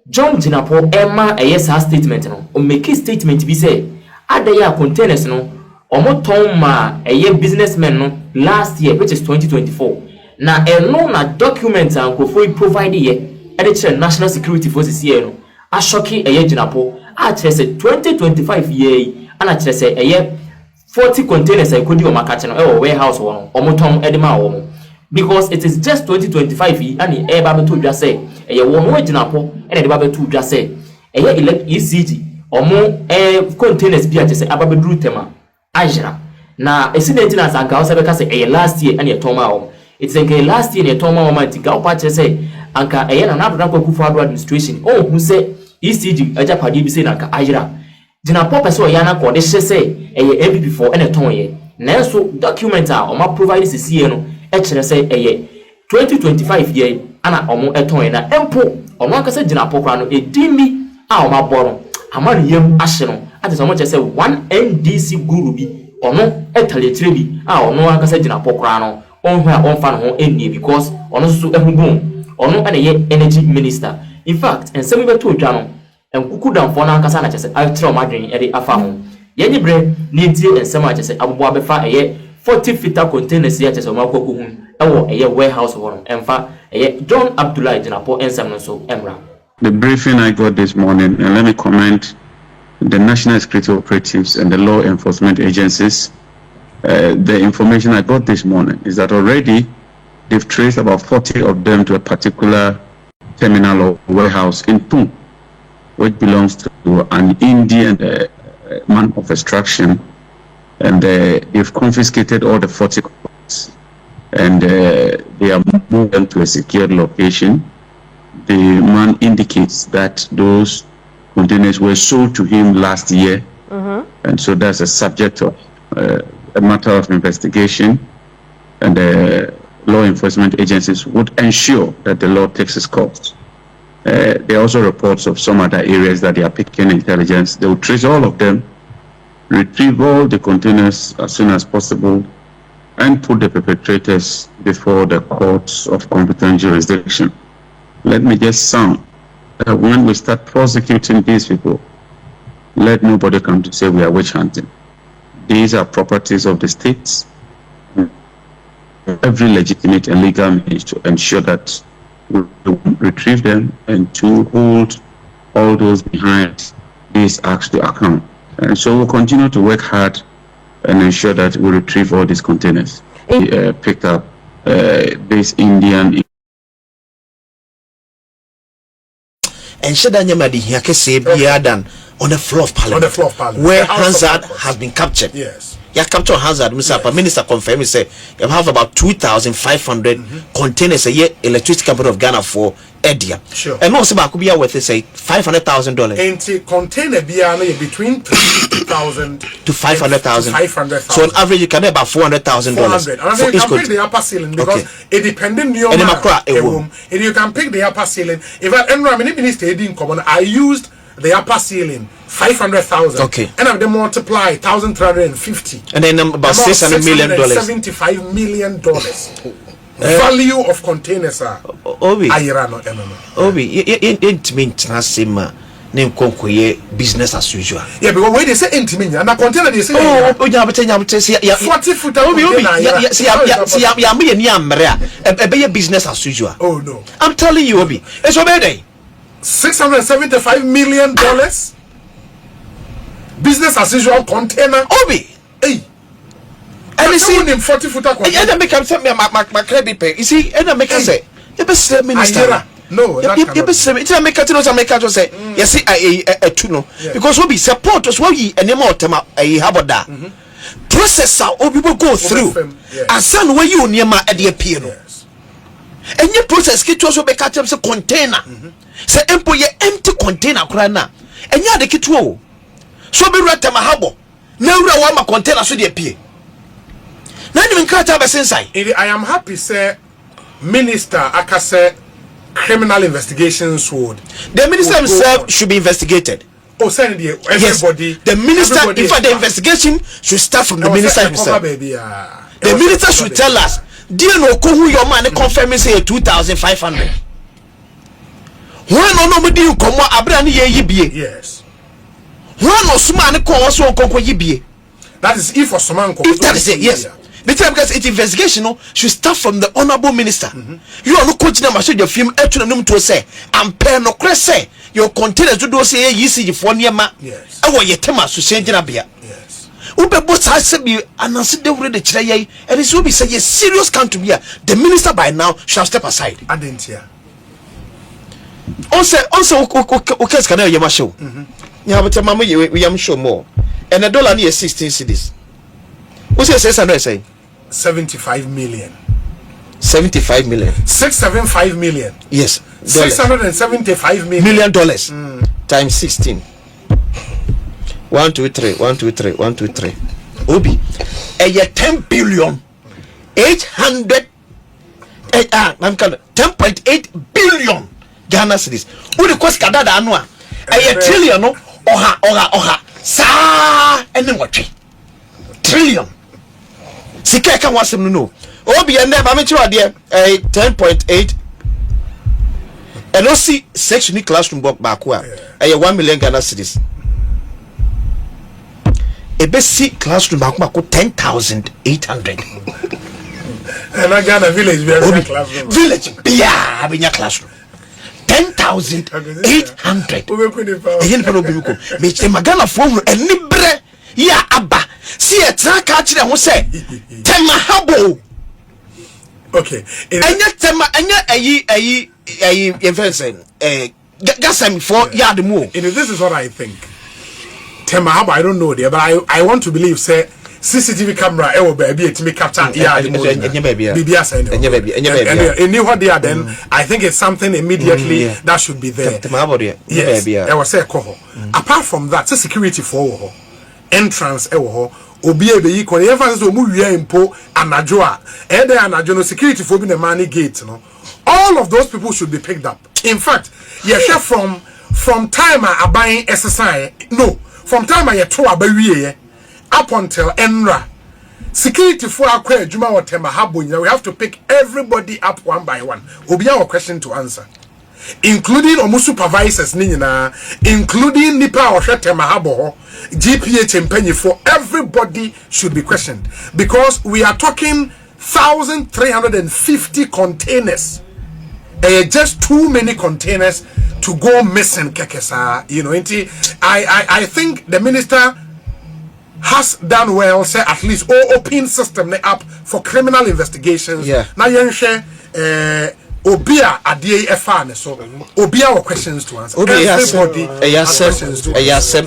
John Jinapo Emma a yes statement no or make a statement be say add the year containers no or more Tom a year businessman no last year which is 2024 na no na documents and provide here at the national security forces here no a shocking a year Jinapo I say 2025 year and I say a year 40 containers I could do my catching or warehouse one or more Tom Edema woman because it is just 2025 and the air Bible to just say a year one way Jinapo and the Bible to just say a year elect ECG or more air containers be at the Ababe Drew Tema Ajra na a sinner as a girl say a last year and your Toma. It's like last year, a Toma woman to go patch say, Anka a another Kufu administration. Oh, who say ECG, a Japadi say, Anka Ajra. Jina Papa so Yana called say a MP before and a Toye. Nelso documenta or my providers is here, actually say a year 2025 year, Anna or more a Toyena, Empo, or Manka said Jina Pocrano, a dimmy, our my bottom, a man young Asheno, as much as one NDC Gurubi, or no, a Talitribi, our no Anka said Jina Pocrano. On where on fan home any because on also a boom or no any energy minister. In fact, and some people told Jano and Kuku down for Nankasana just I throw my dream at the Afam. Yenny bread needs and some just say Abu Babefa a year 40 feet containers yet as a Marco a year warehouse one and fa a year John Abdullahi Jinapo and Salmon so Emra.
The briefing I got this morning, and let me comment the national security operatives and the law enforcement agencies. The information I got this morning is that already they've traced about 40 of them to a particular terminal or warehouse in Pung, which belongs to an Indian man of extraction, and they've confiscated all the 40 containers, and they are moving them to a secured location. The man indicates that those containers were sold to him last year, and so that's a subject of a matter of investigation, and the law enforcement agencies would ensure that the law takes its course. There are also reports of some other areas that they are picking intelligence. They will trace all of them, retrieve all the containers as soon as possible, and put the perpetrators before the courts of competent jurisdiction. Let me just sound that when we start prosecuting these people, let nobody come to say we are witch hunting. These are properties of the states. Every legitimate and legal means to ensure that we retrieve them and to hold all those behind these acts to account. And so we'll continue to work hard and ensure that we retrieve all these containers. Picked up this Indian.
And should I never hear say done on the floor of Parliament, where Hazard has been captured.
Yes.
Yeah, captured Hazard. Mr. Minister confirmed. He said you have about 2,500 containers a year. Electricity Company of Ghana for Edia.
Sure.
And also, could be worth say $500,000.
And container between $350,000
to $500,000. So on average, you can have about $400,000.
And you can pick the upper ceiling because it depending on your room. And you can pick the upper ceiling. If I minister in common, I used the upper ceiling 500,000.
Okay.
And I multiply 1,350.
And then about $600 million.
$75 million. Value of containers are
Obi, it means name konkoye business as usual.
Yeah, because when they say intimate, and the container they say,
oh, you have to say,
40 foot of
business as usual.
Oh no,
I'm telling you, Obi, it's already
$675 million. Business as usual container.
Obi,
hey.
And you see,
40 foot of container.
And I make him send me my credit pay. You see, and I make him say, you be minister.
No,
you be say, it's a make it to say, you see, I tuno because we be support us. What ye and more tema a habada process how people go through. And son, where you near my at the piano. And your process get to us be catch up a container. Say employ empty container crana. And ya the kit wo. So be right tema habo. Now we want my container so they appear. Not even catch up a sense. I
am happy, sir. Minister Akase criminal investigations would.
The minister himself should be investigated.
Oh, send the everybody.
Yes. The minister, in fact, the investigation should start from the minister himself. The minister should tell us, do you know who your man confirming say 2,500? When nobody you come out, Abrani ye.
Yes.
When no suman call us on Conco ye.
That is if for someone.
If that is it, yes. Because its investigation should start from the honorable minister. You are not continuing to show your film to say, and pen no cresse, your containers to do say, you see, for near ma.
Yes.
I want your tema to change in a beer.
Yes.
Ube both has to be and I said they already try, and it will be say, serious count to be the minister by now shall step aside.
I didn't hear.
Also, okay, can I hear show? Yeah, but Mamma, we am sure more. And a dollar near 16 cities. What's your say?
75 million.
75 million.
675 million.
Yes.
$675
million dollars times 16. 1, 2, 3. 1, 2, 3. 1, 2, 3. Obi. A 10 billion. 800. I'm calling 10.8 billion Ghana cedis. Who the cost Kadada Anua? A trillion. Oha. Sa. And then what? Trillion. Sika can want some no. Obi and them, I'm sure there 10.8. And also see section classroom book back where 1 million Ghana cedis. A basic classroom back 10,800.
And I got a village classroom.
Village, yeah, having your classroom. 10,800. Mr. Magana phone and Libre, yeah, Abba. See a track catcher who say, Tema Habo.
Okay,
and yet Tema, and yet a invention, Gassam for yard move.
This is what I think. Tema Habo, I don't know there, but I want to believe, say, CCTV camera, baby, to me capture, yeah, and what they are then, I think it's something immediately that should be there. Yes, I was say, apart from that, security for entrance, obi ebe yi ko even so mu wi impo anajoa ede anajo no security for be the money gate no, all of those people should be picked up. In fact, yeah, from time I buying SSI from time I to abawie up until enra security for akwa adwuma wotema habonya, we have to pick everybody up one by one. Obi our question to answer, including omu supervisors including nipa or mahabo GPH and for everybody should be questioned, because we are talking 1,350 containers. Just too many containers to go missing, kekesa. You know, I think the minister has done well, say at least open system up for criminal investigations.
Yeah.
Now Obia adie efane so Obia our questions to answer. Everybody has questions to answer.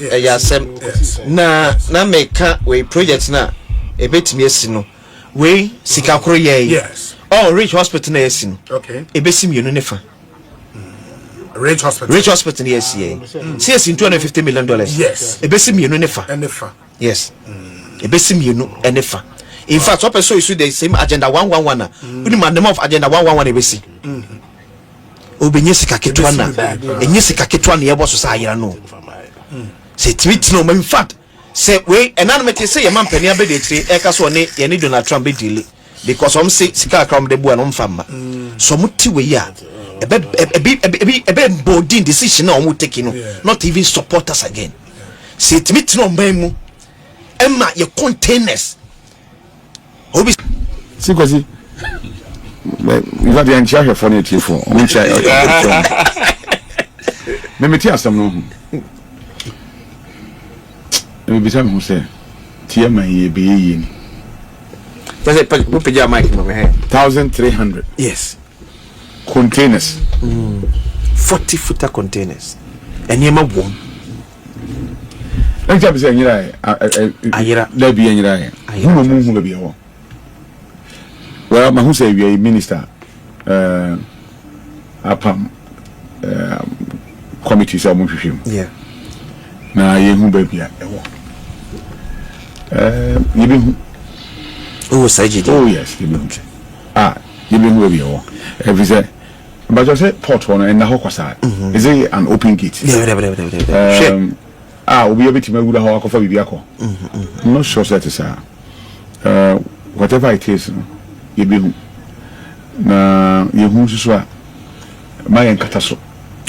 Na meka we project na ebetimi asino we sikakoro ye.
Yes.
Oh, Rich Hospital na asino.
Okay.
Ebesi mienu nefa.
Rich Hospital.
Rich Hospital na asi. CS in $250 million.
Yes.
Ebesi mienu nefa.
Nefa.
Yes. Ebesi mienu nefa. In fact, what person is the same agenda 111. We demand the of agenda 111 ebesi. Obenyesika ketwana. Enyesika ketwana yebo so sa yira no. Say tweet no, in fact, say we enanimate say your man penny abedetri eka so ne ye ni Donald Trump be delay because some say sika kram de bu anom fama. So muti we ya a boarding decision on taking, not even support us again. See it meet no memo. Emma, your containers.
See, because you got the entire for it for which I let me tell you some. Let me be some who say, Tia may be in 1,300.
Yes.
Containers.
40-footer containers. And you have one.
Let me say, there be any eye. Who will be a well, my who say we are a minister, upon committee, so much him.
Yeah.
Now, you who baby, you been
oh, Sajid.
Oh, yes, you been you been where we are. Every say, but I said port one and the hawker side. Is it an open gate? We are betting with a hawker for Bibiaco. I'm not sure that is whatever it is. You be na you who so my enkataso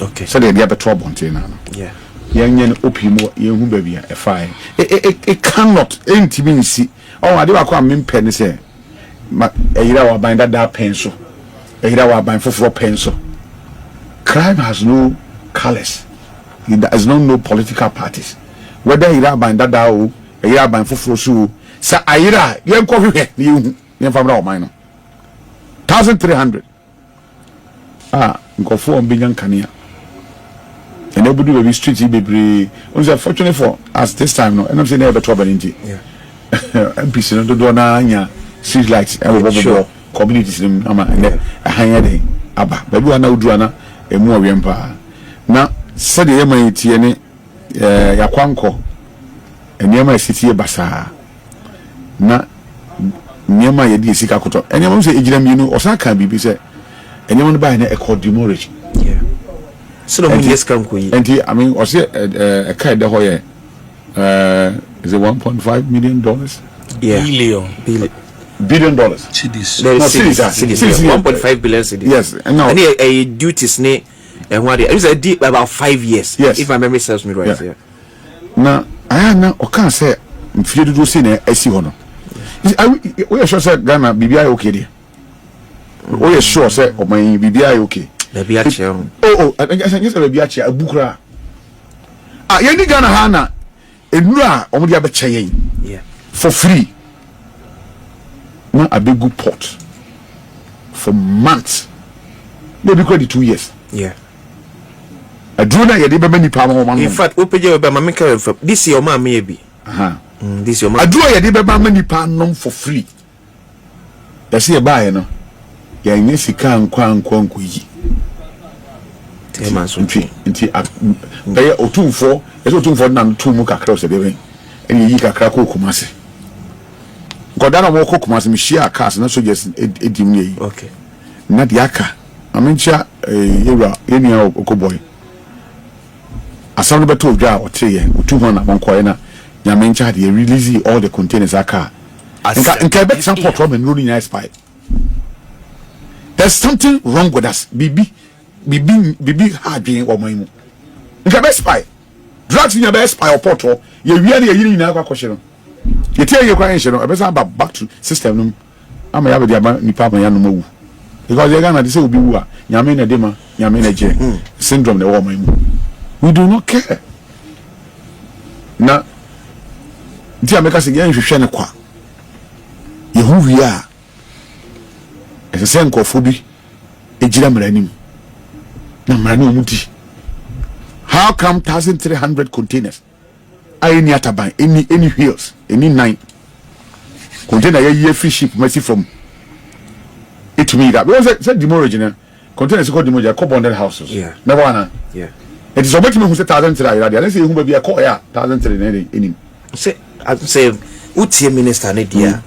okay
so they have a trouble container
yeah
yen opimo you who baby a fine it cannot intimate see oh I do akwa mempen say ehira wa bind that pencil ehira wa bind for pencil crime has no colors it has no political parties whether ehira bind that o ehira bind for so sa ehira yen ko hwe you yen famra o mine 1,300. Go for billion kania. And nobody will be street be unfortunately for us this time no. And I'm saying never trouble in yeah. MPC no do na street lights sure. Communities and a higher day. Aba. But we are now do na emu awempa. Na said the yema tiene yakwanko. And yema city basa. Na Niama yedi sika koto. Anyone say ejira mienu osa kan bibi say anyone buy na called demurrage.
Yeah. So no yes kan ko yi.
Enti I mean ose a kai de ho ye is it $1.5 million?
Yeah.
Billion dollars.
Cedis. No, cedis. 1.5 billion cedis.
Yes. No.
And a duties ne and what it is a deep about 5 years.
Yes.
If my memory serves me right. Yeah.
Now I na o kan say mfie do say na esi ho no. We are sure say Ghana BBI okay there. We are sure say my BBI okay.
BBI
I guess BBI a bukra. Yeni Ghana hana enura omudi abeche yen.
Yeah.
For free. Na a big good pot for months. Maybe quite 2 years.
Yeah.
A drone ya de be nipa ma.
In fact, we pay you be ma make this year ma maybe. This your man.
I do a de be many pound for free. You see a buy no. Ya inesi kan kwanku yi.
Tema so
nti pay otumfo, eso otumfo na ntumu kakra o se be. Eni yi kakra ko kumase. Godana mo ko kumase mi share cars na so just edim yi.
Okay.
Na de aka. Amencha yewra eni a okoboy. Asam be to dwa o te ye, otumfo na monkoye na Yamencha they release all the containers aka. In Quebec, some port rob and rolling ice pipe. There's something wrong with us. Bibi hard being or my. In Quebec spy. Drugs in your best spy or portal. You really in our question. You tell your question, I better about back to system. I'm a yabe nipa yanu. Because you're gonna say will be who Yamina Dema, Yamina J syndrome the woman. We do not care. Now nti ameka se yan hwehwe ne kwa yehu wi a ese nkofo bi ejira mranim na mranim omudi how come 1,300 containers any ataban any wheels any 9 container ye free ship mercy from it me that because said demurrage na containers called demurrage are bonded houses
yeah
never wanna
yeah
it is about me who say 1,300 let's say who be a call ya 1,300 any
say utie minister ne dia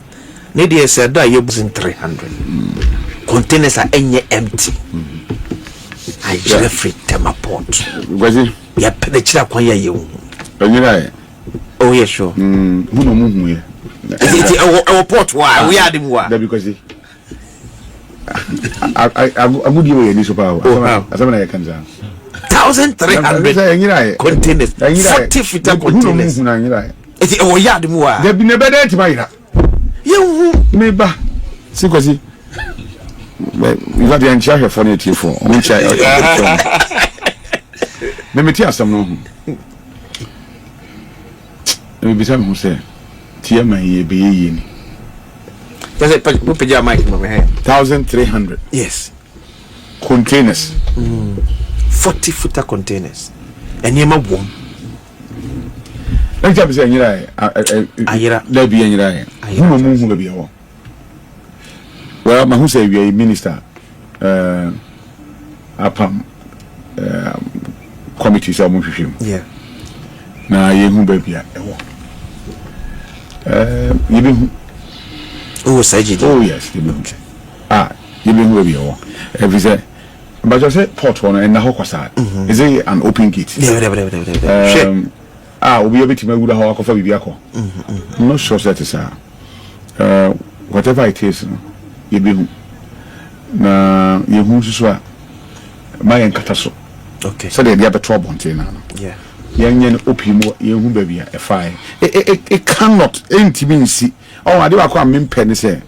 said that you using 300 containers are empty I just free them port
was it
ya pede chira kwan ya yewu oh yeah sure
who no mu here
our port why we are them wa
that because I would give you any super. I can say
1,300 containers. 40-footer containers. It's a yard more.
There be never there to buy. You maybe. See, because you got the entire for it for which I. Let me tell you some. Let me be some who say, "Tia my be."
Does it put your mic in my hand?
1,300.
Yes.
Containers.
40-footer containers. And you have one.
Let me say, there be any lie. Who will be a well, my who say we are a minister, upon committee, so
yeah.
Now, you who baby a you oh, yes, you okay. You been where we are. Every say, but you say port one and the Hokwasa. Is it an open gate?
Yeah,
we'll be able to make a hawk of a vehicle. I'm not sure that is whatever it is, you be you who is my and Catasso.
Okay,
so they have a trouble on
yeah.
Young opium, young baby, a fire. It cannot intimacy. Oh, I do a quite penny say.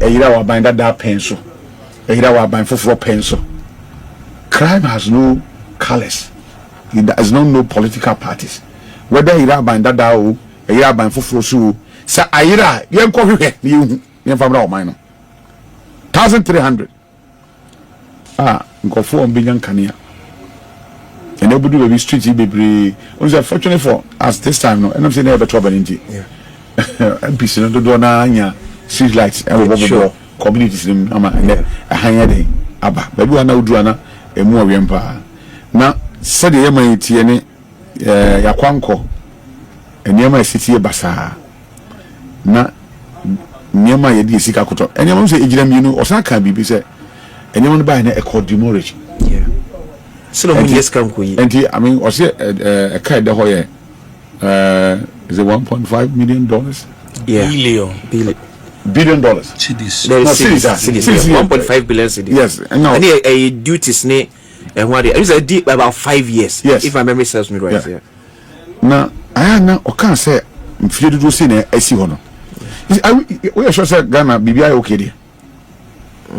A year will bind that pencil. A year will bind for pencil. Crime has no colors. It has no political parties. Whether you bind that down, a year bind for so. Say, Ira, you ain't from our minor. 1,300. Go 4 billion cania. And nobody will be street be unfortunately for us this time no and I'm saying never trouble in yeah MPC no do na street lights and communities them and a higher day aba baby na udu na emu awempa na said ye man tie ne yakwanko enema city basa na nyema ye di sika koto enema say egiram yi no osan kan bibi say enema no ba na demorage
yeah. So yes, come quick.
And I mean, was it a kind of is it $1.5 million?
Yeah,
billion dollars.
Cities. Cities. 1.5 billion cities.
Yes, no.
And a duties ne and what it is a deep about 5 years.
Yes,
if my memory serves me right. Yeah.
Now I now can't say if you do see I see one. We are sure say Ghana BBI okay there.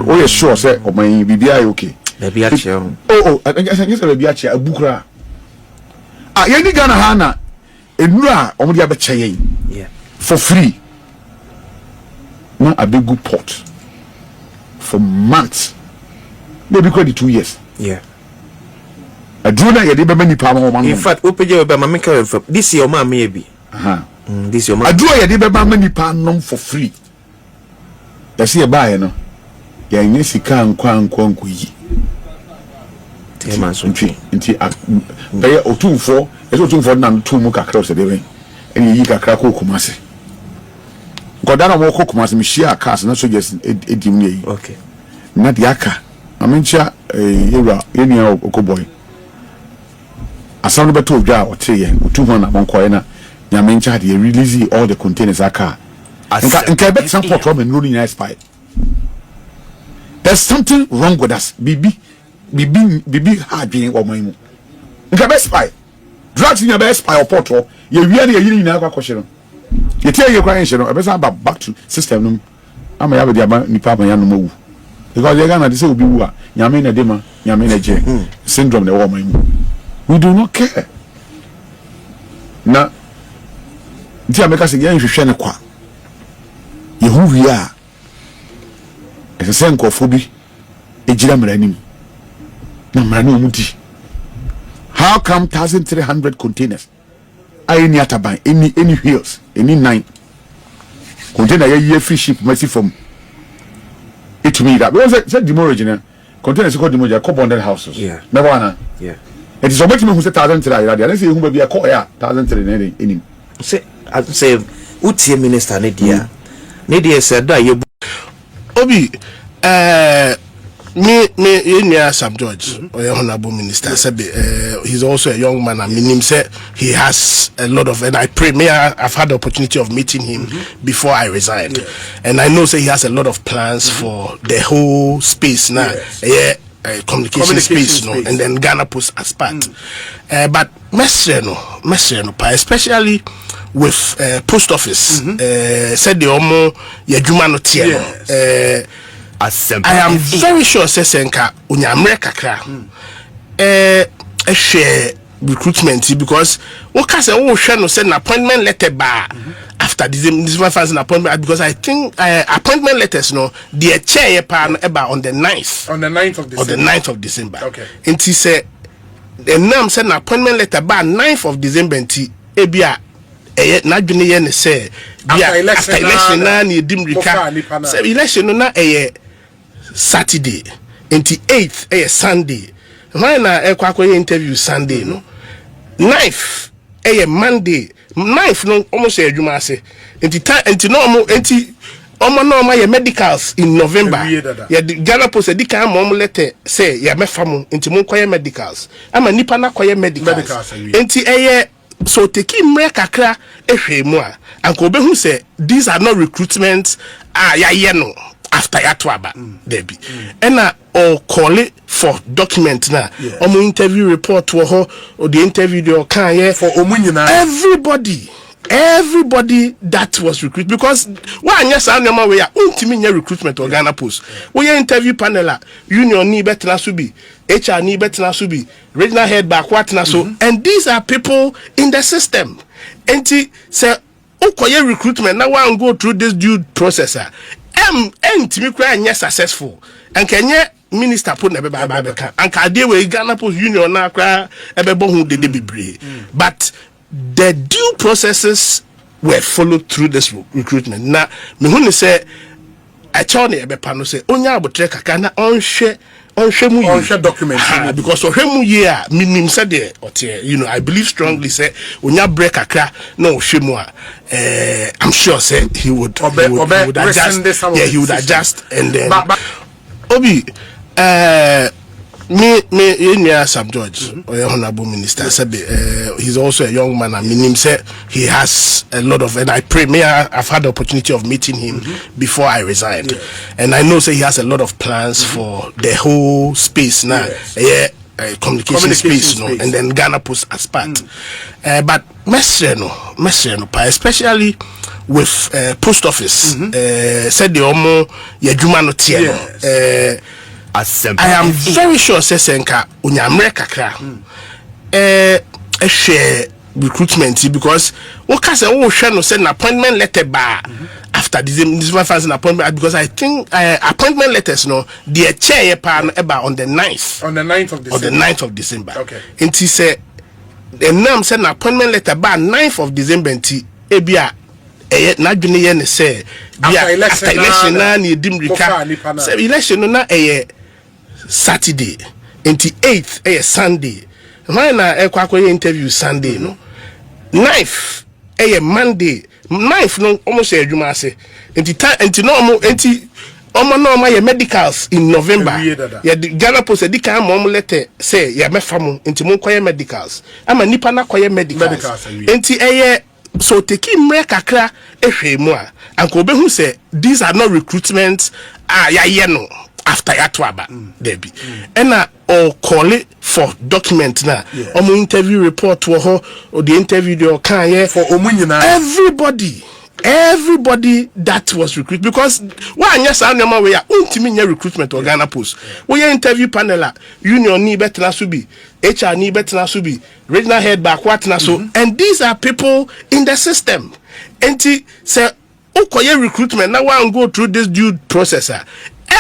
We are sure say my BBI okay.
I
guess be actually a bookra. You Ghana Hana, Enura, only a betchay for free. Not a big good pot for months, maybe quite 2 years.
Yeah,
I do not get many power.
In fact, open your mamma this your mom maybe. This your mom.
I do a did many pound for free. I see a buyer, no. Ya nyesi kan kwankuyi nti baya otumfo ezo na ntumu kakra o se dewe eni yi kakra ko kumase godana mo ko kumase mi shia cars na so just edim ne yi
okay
na de aka amencha yewra eni okoboy asam no beto dwa o te ye otumu na bonkoye na nyamencha de release all the containers aka nka bet transport room no ni spy. There's something wrong with us. Bibi hard being or my moon. You can best spy. Drugs in your best spy or portal. You really in a question. You tell your client, I best about back to system. I'm a have the papa and move. Because they're gonna say, be what Yamina Dema, Yamina J syndrome, the woman. We do not care. Now, dear, make us again, you share a qua. You who we are. As a senko phobi ejira mranim na mrani omuti. How come 1,300 containers any ataban any wheels any 9 container ye free ship mercy from it to me that because said demorage na containers called demorage co bonded houses
yeah
never one
yeah
it is about me who say 1,300 let's say who be a call ya 1,300 any
say utie minister ne dia said that you
Obi, me Sam George, Honorable Minister, he's also a young man. I mean, him said he has a lot of, and I pray, I've had the opportunity of meeting him before I resigned, and I know he has a lot of plans for the whole space now. Communication space, and then Ghana Post as part. But especially with post office, said the Omo Yajumano Tiano. I am very sure Senka unya America kra share recruitment because what can say no send an appointment letter bar after this one an appointment because I think appointment letters no the chair pan about on the 9th of December. Okay. And he said the name send an appointment letter bar 9th of December nti ebia na dwene ye ne say after election na ni dim rika say election no na Saturday, 8th, Sunday. When I interview Sunday, no 9th, Monday, 9th, no almost a Juma say. Normal medicals in November. Yeah, the Ghana Post said, "Dika mom letter say ya me famu into mo kwaya medicals. I'm a nipa na kwaya medicals. So take him kakra ehwe a. Uncle Behu say these are not recruitments. No. After Yatwaba, Debbie. And or call it for document now. Interview report to her or the interview they for everybody that was recruited because one yes I know we are ultimate recruitment or Ghana Post. We are interview panel union NIB subi, HR NIB subi, regional head back what so and these are people in the system. And say recruitment now one go through this due process. To me successful and Kenya minister put never and Kadewe we Ghana Post Union na kra ebebo hu de bebre but the due processes were followed through this recruitment na me hu ne say I told you ebe no say onya abotre kaka na onhwe document because ohwemu ye a minim say de ote I believe strongly say onya break kakra na ohwemu a I'm sure say he would adjust he would adjust and then Obi me Sam George Honorable Minister he's also a young man. I mean him say he has a lot of, and I pray I've had the opportunity of meeting him before I resigned, and I know he has a lot of plans for the whole space now. Communication space, and then Ghana Post as part. But especially with post office, said the Omo Yajumano Tiano. I am very sure Senka unya America kra share recruitment because what can say no send an appointment letter bar after this one an appointment because I think appointment letters no the chair pan about on the 9th of December. Okay. And he said the name send an appointment letter bar 9th of December nti ebia na dwene ye ne say after election na ni dim rika say election no na Saturday, 8th, Sunday. When I interview Sunday, no 9th, Monday, 9th, no almost a Juma say. Normal medicals in November. Yeah, the Ghana Post said, "Dika mom letter say ya me famu into mo kwaya medicals. I'm a nipa na kwaya medicals. So take him kakra ehwe mu a. Uncle Behu say these are not recruitments. No. After Yatwaba, Debbie. And or call it for document now. Interview report to her or the interview they for everybody that was recruited because one yes I know we are ultimate recruitment or Ghana Post. We are interview panel union NIB subi, HR NIB subi, regional head back what so and these are people in the system. And say recruitment now one go through this due process.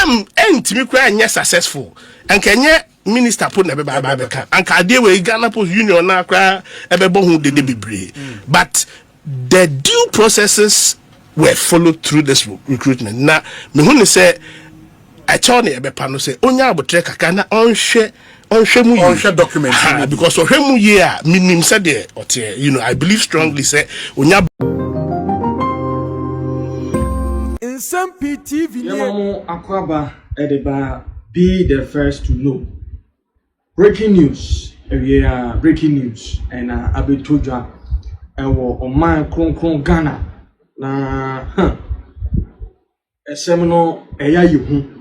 To me cry successful and Kenya minister put never and Kadewe we Ghana Post Union na kra ebebo hu de bebre but the due processes were followed through this recruitment na me hu ne say I told you ebe no say onya abotre kaka na onhwe document because ohwemu ye a minim say de ote I believe strongly say onya
Some PTV Akwaba Edeba be the first to know. Breaking news. Breaking news. And Abitoja. Oman Kron Ghana. Na a seminal and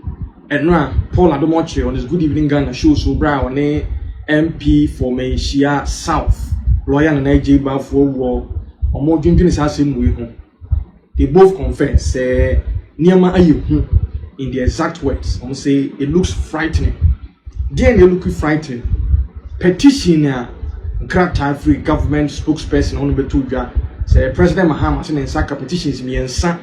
Paul Adomoche on his Good Evening Ghana show so brown MP for Meishia South. Lawyer and AJ Bafo war or more drinking is asking we home. They both confess say Niama Ayu in the exact words. Say it looks frightening. Then they look frightening. Petitioner Grant free government spokesperson on the Betuja say President Mahama and Saka petitions me and Sa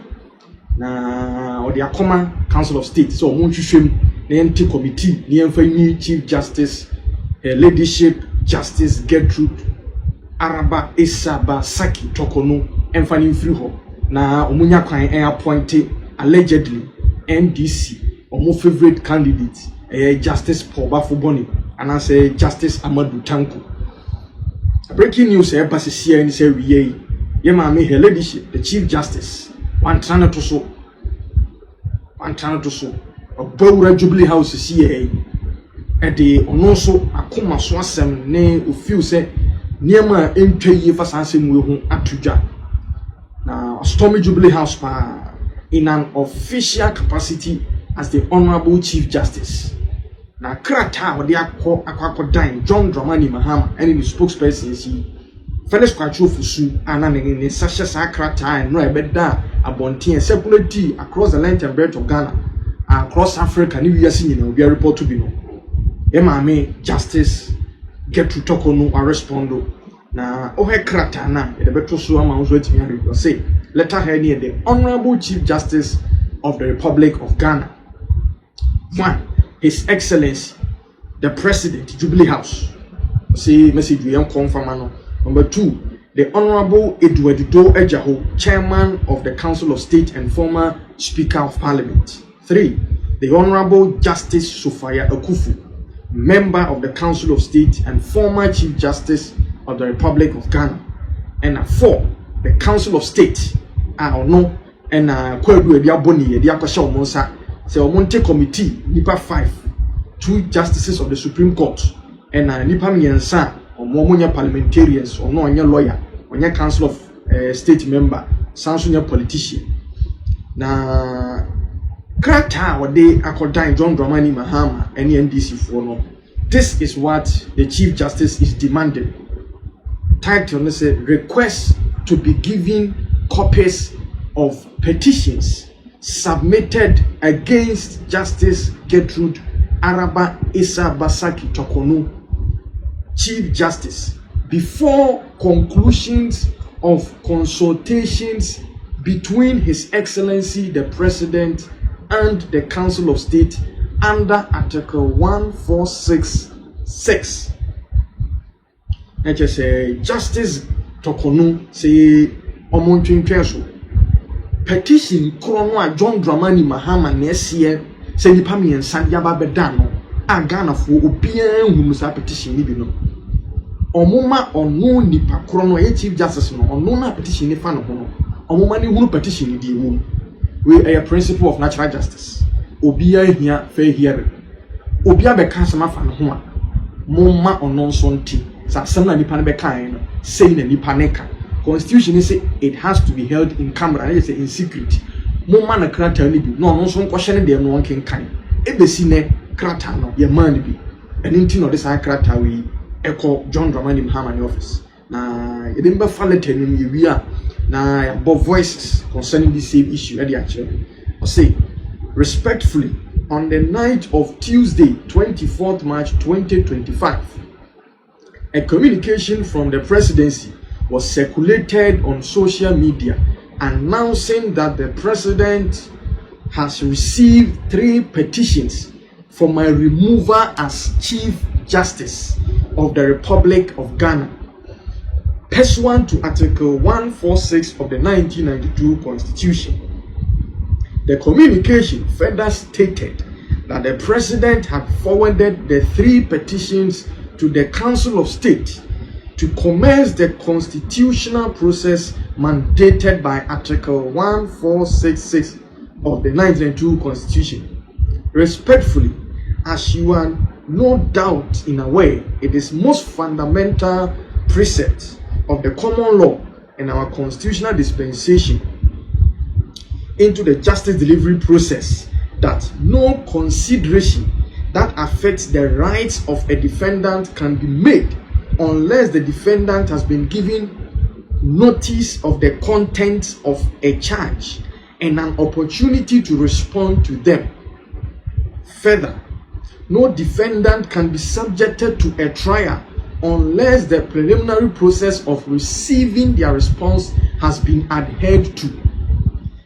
na or the Akoma Council of State. So Monchushim the NT committee, the NFMI Chief Justice, Ladyship Justice Gertrude Araba Esaba Saki Tokono and Fanny Friho. Na Omunya Kwan appointed allegedly NDC or more favorite candidate Justice Paul Bafuboni and I say Justice Amadou Tanko. Breaking news here passes here and say we Yemami her ladyship, the Chief Justice, one trying to so a Bowra Jubilee House is here at the Onoso Akuma Swasem ne Ufiu say Niama entry for Sansim will atuja. Now Stormy Jubilee House in an official capacity as the Honorable Chief Justice. Now Krata or the Aqua Dine, John Dramani Mahama, and the spokesperson is he. Felix Kwachu Fusu, and in Sasha Sakrata and Noebeda, a Bonti and Sepuleti across the length and breadth of Ghana, and across Africa, New Year singing, we are report to be no. Emame, Justice, get to Tokono, or respondo. Now, Ohe Krata, na, the better so amount waiting to say, let her near the Honorable Chief Justice of the Republic of Ghana. 1. His Excellency, the President, Jubilee House. See, message we confirm. Number 2, the Honorable Edward Do Ejaho, Chairman of the Council of State and former Speaker of Parliament. 3, the Honorable Justice Sophia Akufu, Member of the Council of State and former Chief Justice of the Republic of Ghana. And 4, the Council of State. No, and Kwedu Ediaboni, Ediakosha Omonsa, say Omonte Committee, NIPA 5, 2 Justices of the Supreme Court, and NIPA Miensa. Or more parliamentarians or no lawyer or your council of state member sounds your politician. Na Krata or they according John Dramani Mahama any NDC for no. This is what the Chief Justice is demanding. Title say request to be given copies of petitions submitted against Justice Gertrude Araba Issa Basaki Tokono, Chief Justice, before conclusions of consultations between His Excellency the President and the Council of State under Article 1466. And just say Justice Tokono say Omontwentwenso petition Krono John Dramani Mahama nesie say nipa miensa dia ba beda no Ghana for obian hu sa petition ni bi no omuma onu nipa Krono ye Chief Justice no onu na petition ni fa no ho no omuma ni hu petition ni di wu we a principle of natural justice obian hia fair hearing obia be kan sama fa no ho a mumma onon so nti sa sam na nipa ne be kan no say na nipa ne ka constitution is say it has to be held in camera and say in secret mumma na krata ni bi no onon so nkohye ne de no won kan ebesi ne krata no ye man bi eni no this krata we eko John Dramani Mahama in office na ye dem be fa letter ni ye wi a na ya bo voices concerning this same issue e dey actually I say respectfully on the night of Tuesday 24th March 2025 a communication from the presidency was circulated on social media announcing that the president has received 3 petitions for my removal as Chief Justice of the Republic of Ghana, pursuant to Article 146 of the 1992 Constitution. The communication further stated that the President had forwarded the 3 petitions to the Council of State to commence the constitutional process mandated by Article 1466 of the 1992 Constitution. Respectfully, as you are no doubt in a way, it is most fundamental precept of the common law and our constitutional dispensation into the justice delivery process that no consideration that affects the rights of a defendant can be made unless the defendant has been given notice of the contents of a charge and an opportunity to respond to them. Further, no defendant can be subjected to a trial unless the preliminary process of receiving their response has been adhered to.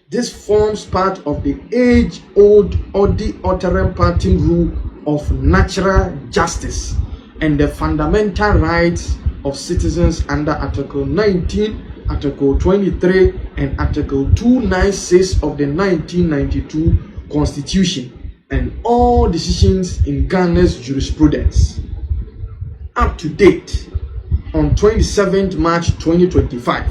This forms part of the age-old odi auterem partem rule of natural justice and the fundamental rights of citizens under Article 19, Article 23, and Article 296 of the 1992 Constitution, and all decisions in Ghana's jurisprudence. Up to date, on 27th March 2025,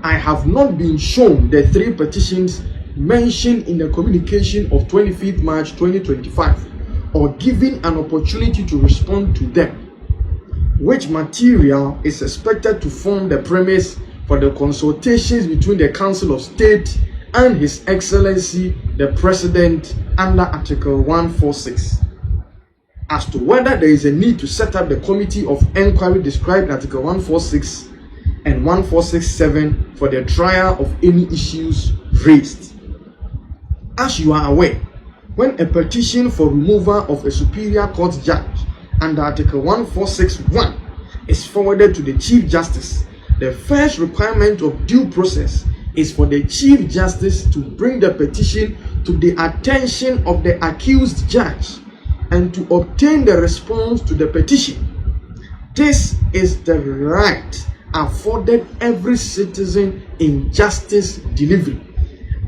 I have not been shown the 3 petitions mentioned in the communication of 25th March 2025 or given an opportunity to respond to them, which material is expected to form the premise for the consultations between the Council of State and His Excellency the President under Article 146. As to whether there is a need to set up the committee of inquiry described in Article 146 and 1467 for the trial of any issues raised. As you are aware, when a petition for removal of a superior court judge under Article 1461 is forwarded to the Chief Justice, the first requirement of due process is for the Chief Justice to bring the petition to the attention of the accused judge and to obtain the response to the petition. This is the right afforded every citizen in justice delivery,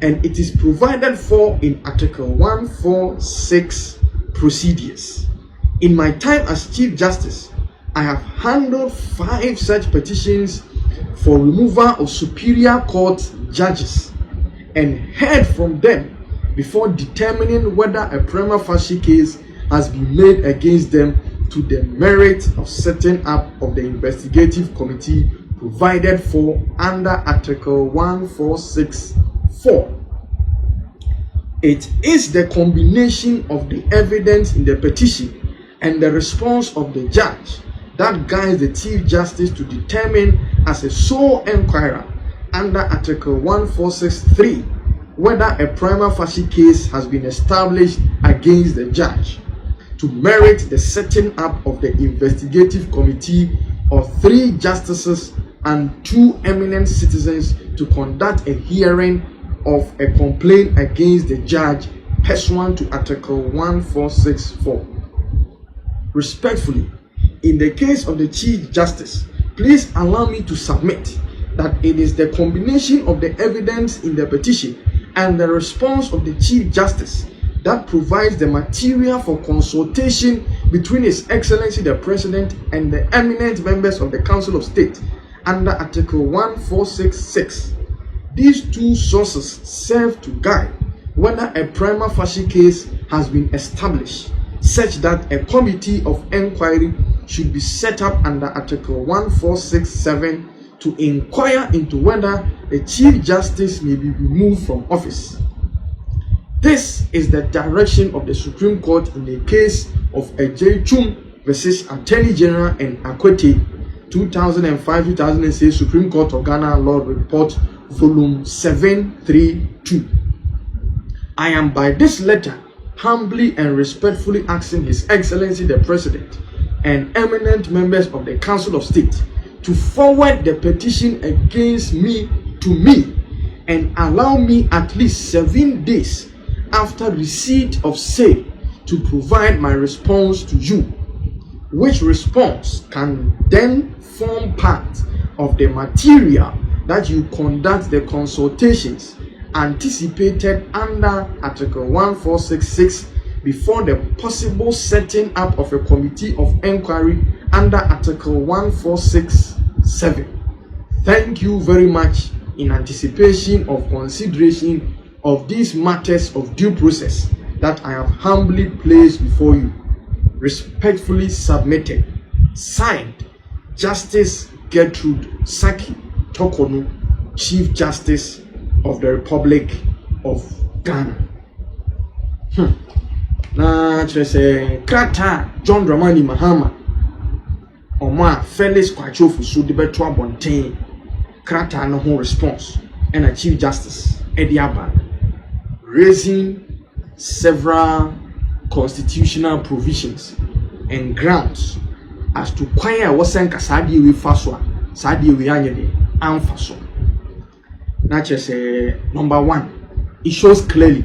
and it is provided for in Article 146 procedures. In my time as Chief Justice, I have handled 5 such petitions for removal of superior court judges and heard from them before determining whether a prima facie case has been made against them to the merit of setting up of the investigative committee provided for under Article 146(4). It is the combination of the evidence in the petition and the response of the judge that guides the Chief Justice to determine as a sole inquirer under Article 146(3) whether a prima facie case has been established against the judge to merit the setting up of the investigative committee of 3 justices and 2 eminent citizens to conduct a hearing of a complaint against the judge pursuant to Article 146(4). Respectfully, in the case of the Chief Justice, please allow me to submit that it is the combination of the evidence in the petition and the response of the Chief Justice that provides the material for consultation between His Excellency the President and the eminent members of the Council of State under Article 1466. These 2 sources serve to guide whether a prima facie case has been established such that a committee of inquiry should be set up under Article 1467 to inquire into whether the Chief Justice may be removed from office. This is the direction of the Supreme Court in the case of Ejay Chum versus Attorney General and Akwete, 2005-2006 Supreme Court of Ghana Law Report, Volume 732. I am by this letter humbly and respectfully asking His Excellency the President and eminent members of the Council of State to forward the petition against me to me and allow me at least 7 days after receipt of same to provide my response to you, which response can then form part of the material that you conduct the consultations anticipated under Article 1466 before the possible setting up of a committee of inquiry under Article 1467. Thank you very much in anticipation of consideration of these matters of due process. that I have humbly placed before you, respectfully submitted, signed, Justice Gertrude Saki Tokonu, Chief Justice of the Republic of Ghana. Na say Krata John Dramani Mahama Oma Felix Kwachofu so de beto abonten Krata no whole response and a Chief Justice Eddie Abba raising several constitutional provisions and grounds as to why I was saying Kasadi we faswa Sadi we anyede amfaso. Na say number 1, it shows clearly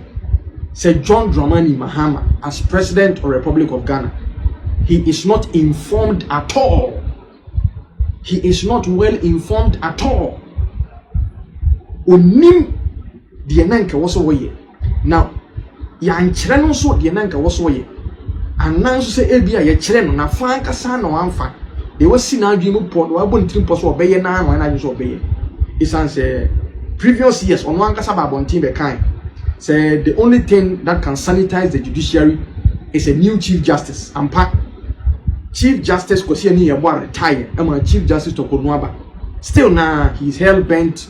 say John Dramani Mahama as President of the Republic of Ghana, he is not informed at all. He is not well informed at all. Onim the nanka was away. Now, yan chreno so the nanka was away. And now say ebia ye chreno na fanka sana amfa. They was seen arguing port or abontin post obey na when I just obey. It's answer previous years on one kasaba bontin be kind. Say the only thing that can sanitize the judiciary is a new Chief Justice. Chief Justice Kosiani Yabwa retire. I'm Chief Justice Ekuonaba. Still now he's hell bent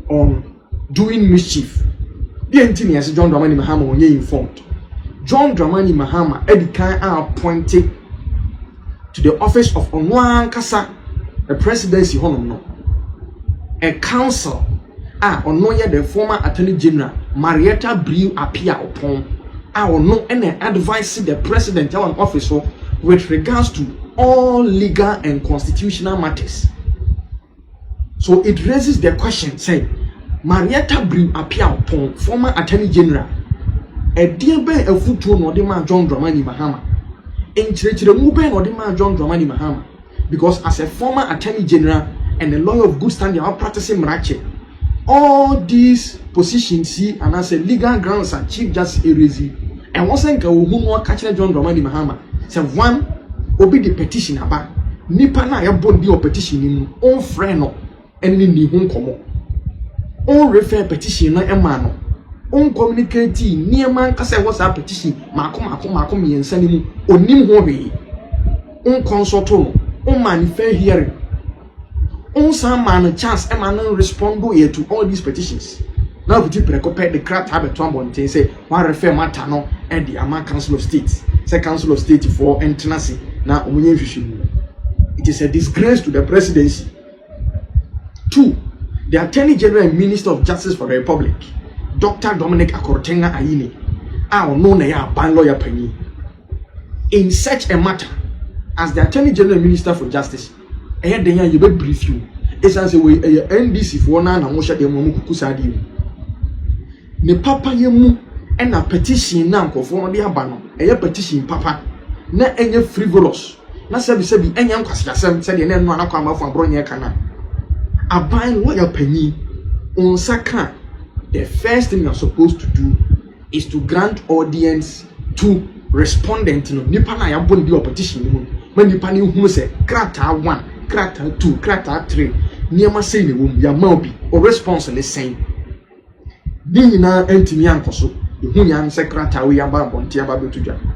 on doing mischief. The engineer is John Dramani Mahama when you informed. John Dramani Mahama Edikan are appointed to the office of Onwan Kasa, the presidency honor. A council Onoya the former Attorney General Marietta Brew appear upon no any advice the president or an officer with regards to all legal and constitutional matters. So it raises the question, say Marietta Brew appear upon former Attorney General a dear bear a foot no the man John Dramani Mahama in church the move no the man John Dramani Mahama, because as a former Attorney General and a lawyer of good standing are practicing miracle. All these positions see and as a legal grounds are Chief Justice Erezi and once again who more catching John Dramani Mahama say one obi the petition aba nipa na ya bondi o petition ni on friend no eni ni hu nkomo on refer petition na ema no on communicate niema nka say WhatsApp petition mako miensa ni mu onim ho be on consult no on manifest hearing on some man chance a man respond to all these petitions. Now we prepare the crack habit to one say one refer matter no and the Ama Council of State. Say Council of State for entrance. Now it is a disgrace to the presidency. 2. The Attorney General and Minister of Justice for the Republic, Dr. Dominic Akortenga Ayine, our known ban lawyer penny. In such a matter as the Attorney General and Minister for Justice, you be brief you. It's as a way NDC for na mosha de mo kukusadi. Ne papa yemu and a petition na nkofo de aba no. Petition papa na enye frivolous. Na sebi enye nkwasiasem se de na no anakwa amafo abronye kana. Aban lawyer penny on saka. The first thing you're supposed to do is to grant audience to respondent no nipa na ya boni di petition no. When nipa ni hu se krata 1 Krata 2, Krata 3, Niama say the womb, ya mobi, or response in the same. Dina entimi ankoso, the Hunyan Secreta, we are bontia babu to jam.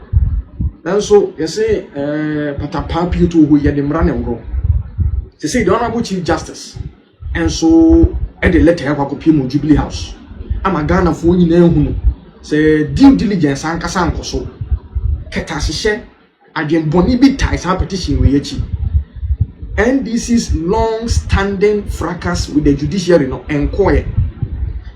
And so, you say, Patapapi to who yet them run and go. They say, the Honorable Chief Justice, and so, at the letter of Akopimu Jubilee House. I'm a Ghana for you know, say, due diligence and Casancoso. Ketasishe, I can bonibi ties her petition with Yechi. NDC's long-standing fracas with the judiciary no inquiry,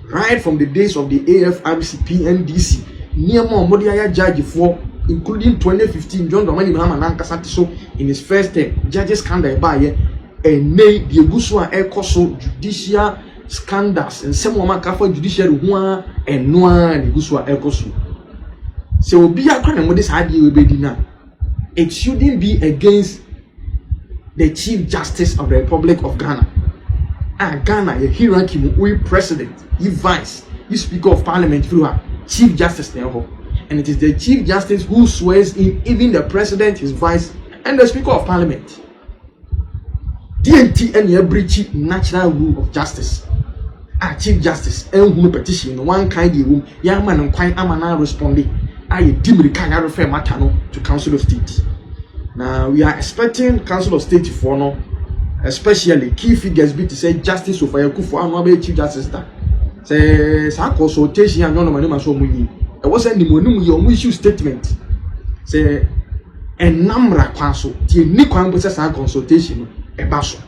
right from the days of the AFRCP NDC, near more Modiaya judge for, including 2015, John Dramani Mahama Nankasatiso in his first term, judges scandal by and nay the Guswa Ekoso judicial scandals and some woman for judiciary and noa the Guswa Ekoso. So be a crime with this idea will be denied. It shouldn't be against the Chief Justice of the Republic of Ghana. Ghana, a hierarchy, we president, you vice, you speaker of parliament through her Chief Justice level. And it is the Chief Justice who swears in even the president, his vice, and the speaker of parliament. DNT and your breaching natural rule of justice. Chief Justice who petition one kind of room young man and quite amana responding I dimly can refer matter to Council of State. Now we are expecting Council of State for no, especially key figures be to say Justice of Ekuonaba and Chief Justice that say some consultation and no man so many. It wasn't the money your issue statement say a number council the new process and consultation a basso.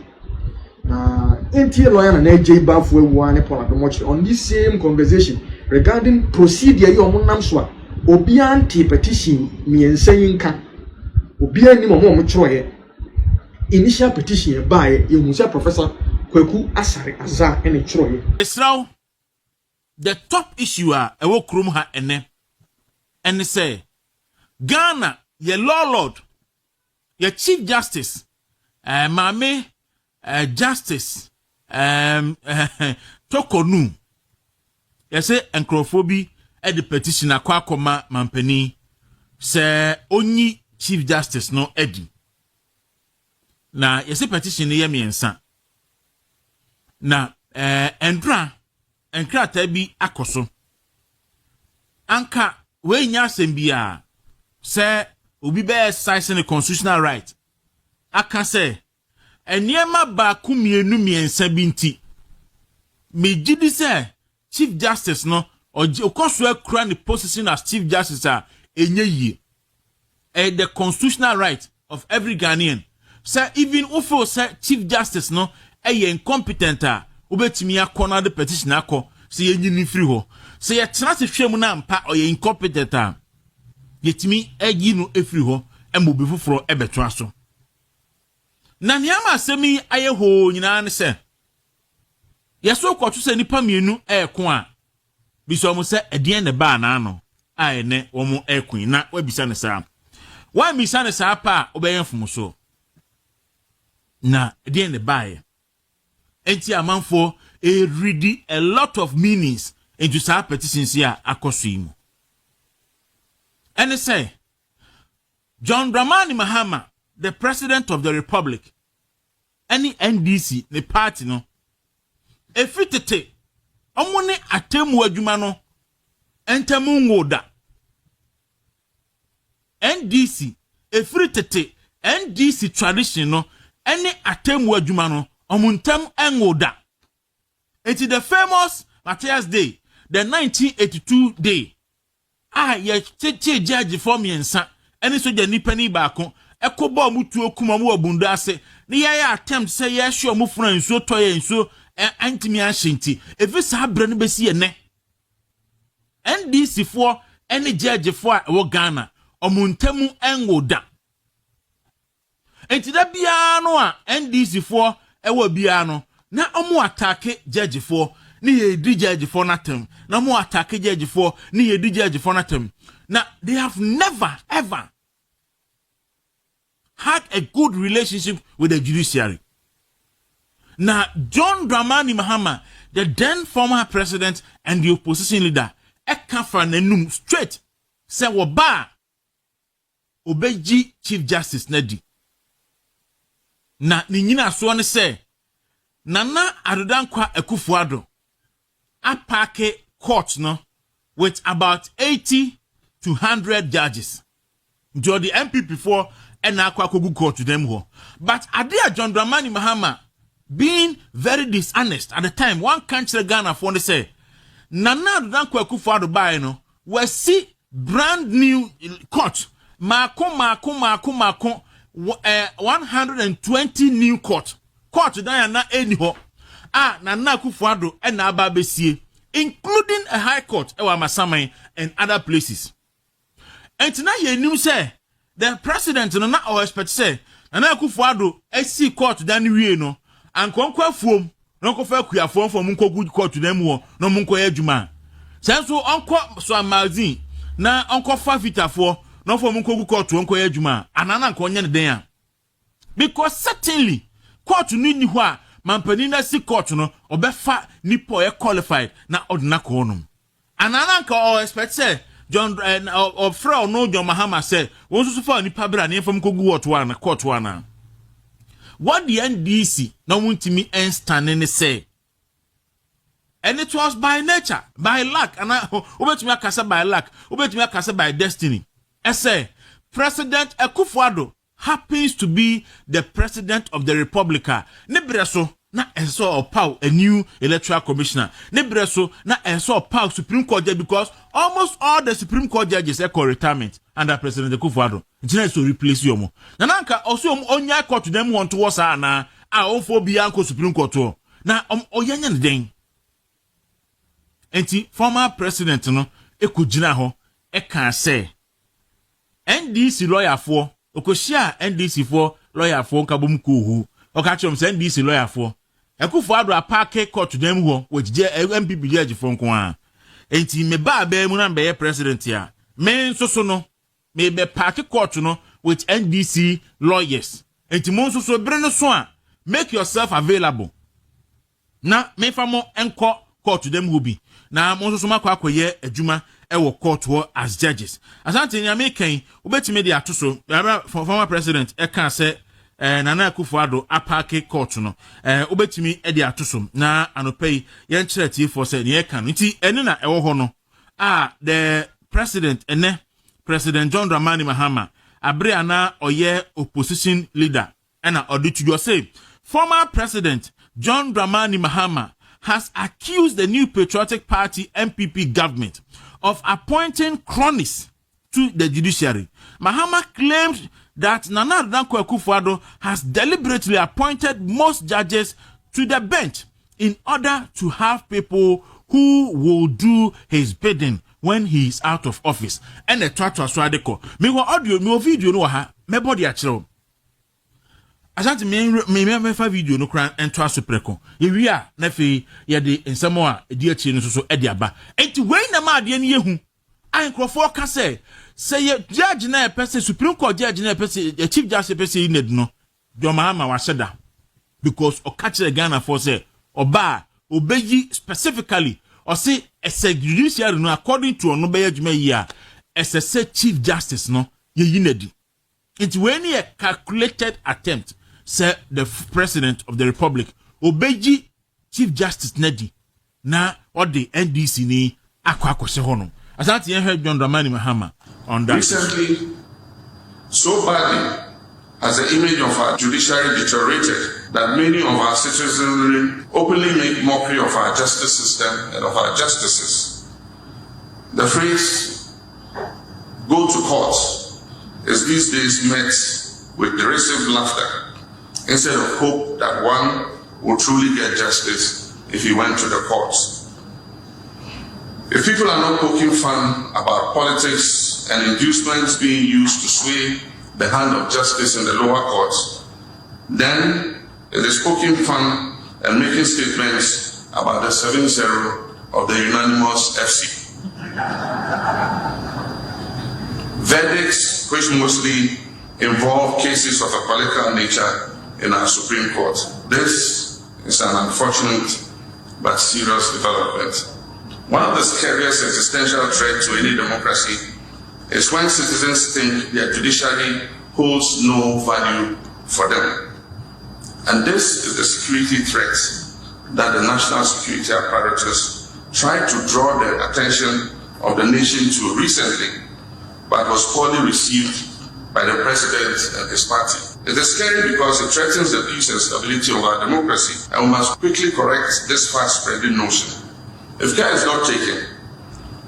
Now NT lawyer and AJ Bafu one on this same conversation regarding procedure your monamswa obianti petition me and saying can obiani momo choye initial petition by you Professor Kweku Asare Azar and choye.
Now the top issue a ewo krum ha ene and say Ghana ye law lord ye Chief Justice Mame Justice Tokonu ye say encrophobia e the petition akwa koma mampani say onyi Chief Justice no edi na ye say petition ye miensa na enkrata bi akoso anka we nya asembia say obi be exercise the constitutional right aka say eniema ba kumienu miensa bi nti me gidi say Chief Justice no okoso akura the position as Chief Justice enye yi the constitutional right of every Ghanaian say even ofo say Chief Justice no incompetent ubetimi akona the petition akọ say yenyi free ho say ye tena se hwemu na mpa or incompetent yetimi eyi no efiri ho embobi foforo ebeto aso na niama asemi aye ho nyina ne se yeso kwoto se nipa mienu eko a biso mo se edien ne ba na ano a ne wo mo ekun na wabisa ne sa wa misa ne sa pa obeyen fom so na edien ne ba ye enti amanfo read a lot of meanings into sa petitions here akosimo. And they say John Dramani Mahama, the President of the Republic, any NDC, the party no, efitete omone atemu adwuma no entemu ngoda NDC efitete NDC tradition no any atemu adwuma no omuntem engoda. It is the famous Matthias Day, the 1982 day. Ye judge for me and son, and so the nipani bako, ekobo mutu okuma mu obundu ase. Ni ya attempt say yes sure mu friend so toye so antimi ashinti. If it's habre no besi ene. NDC for any judge for wo Ghana, omuntemu engoda. Enti da bia no a NDC for ewo bia no na omo attack judge for ni ye di judge for natem na omo attack judge for ni ye di judge for natem. Now they have never ever had a good relationship with the judiciary. Now John Dramani Mahama, the then former president and the opposition leader, ekafa nenum straight say woba obeji Chief Justice Nedi. Na ni nyina so ne say Nana Adodankwa Ekufuado apake court no with about 80 to 100 judges. Jo the MP before and akwa kogu court to them ho. But Adia John Dramani Mahama being very dishonest at the time, one country Ghana for say Nana Adodankwa Ekufuado by no we see brand new court. Mako 120 new court. Court dan na eniho Nana Akufo-Addo and aba besie, including a high court ewa Masaman and other places. And now ye knew say the president no na or expect say Nana Akufo-Addo see court dan wie no and konkwa fuom no kofa kuafom for munko good court dem wo no munko adwuma. Say so onko so amazin na onko fa vitafo no for munko good court onko adwuma anana nko nya ne den a, because certainly court ni ho a mampani na si court no obefa nipo e qualified na ordinary konum anana nka o expect say John of Frau no John Mahama say won so fa nipa bra na fam kogu what one court one. What the NDC no wuntimi stand ne say and it was by nature, by luck, and obetumi akasa by luck, obetumi akasa by destiny. I say, President Ekuonaba happens to be the president of the Republic. Nebreso na enso oppose a new electoral commissioner. Nebreso na enso oppose Supreme Court judge, because almost all the Supreme Court judges call retirement under President Ekuonaba. It's to replace you. Nananka also onya court to them want to was na onfo bianco Supreme Court. Na oyanya den. Enti former president no ekugina ho e kan say NDC lawyer for okoshia NDC for lawyer for kabum kuhu okachom say NDC lawyer for Ekuonaba apake court dem ho which MPP judge for nko enti me ba ba mu na be president ya me nso no me be party court no with NDC lawyers enti mo nso so bre no so a make yourself available na me famo enko court dem ho bi na mo nso so makwa akoye adwuma ewo court ho as judges asante nya mekan obetime dey atoso former president e kan say Nana Ekuonaba apake court no obetime e dey atoso na anopei yen kyereti for say ne kan nti ene na ewo ho no the president President John Dramani Mahama abre ana oye opposition leader ena oditujo say former president John Dramani Mahama has accused the New Patriotic Party MPP government of appointing cronies to the judiciary. Mahama claimed that Nana Ekuonaba has deliberately appointed most judges to the bench in order to have people who will do his bidding when he is out of office. And the twatwa swadeko. Me wa audio, me video no ha, me body achiro. Asante me fa video no kran entwa sopreko. Yewi a na fe ye de nsemo a edi achi no so edi aba. Enti we na ma ade ne yehu. An krofo ka say ye judge na pese Supreme Court judge na pese chief justice pese ined no. Do Mahama wa sheda. Because o catch the Ghana for say oba obeyi specifically or say as a judiciary no according to ono be adwuma yi a as a say chief justice no ye yinedi. It's when a calculated attempt say the president of the republic obeji chief justice nedi na or the NDC ni akwa hono asante yen heard John Dramani Mahama on that.
Recently, so badly has the image of our judiciary deteriorated that many of our citizens openly make mockery of our justice system and of our justices. The phrase "go to court" is these days met with derisive laughter instead of hope that one will truly get justice if he went to the courts. If people are not poking fun about politics and inducements being used to sway the hand of justice in the lower courts, then it is poking fun and making statements about the 7-0 of the unanimous FC. Verdicts which mostly involve cases of a political nature in our Supreme Court. This is an unfortunate but serious development. One of the scariest existential threats to any democracy is when citizens think their judiciary holds no value for them. And this is the security threat that the national security apparatus tried to draw the attention of the nation to recently, but was poorly received by the president and his party. It is scary because it threatens the peace and stability of our democracy, and we must quickly correct this fast-spreading notion. If care is not taken,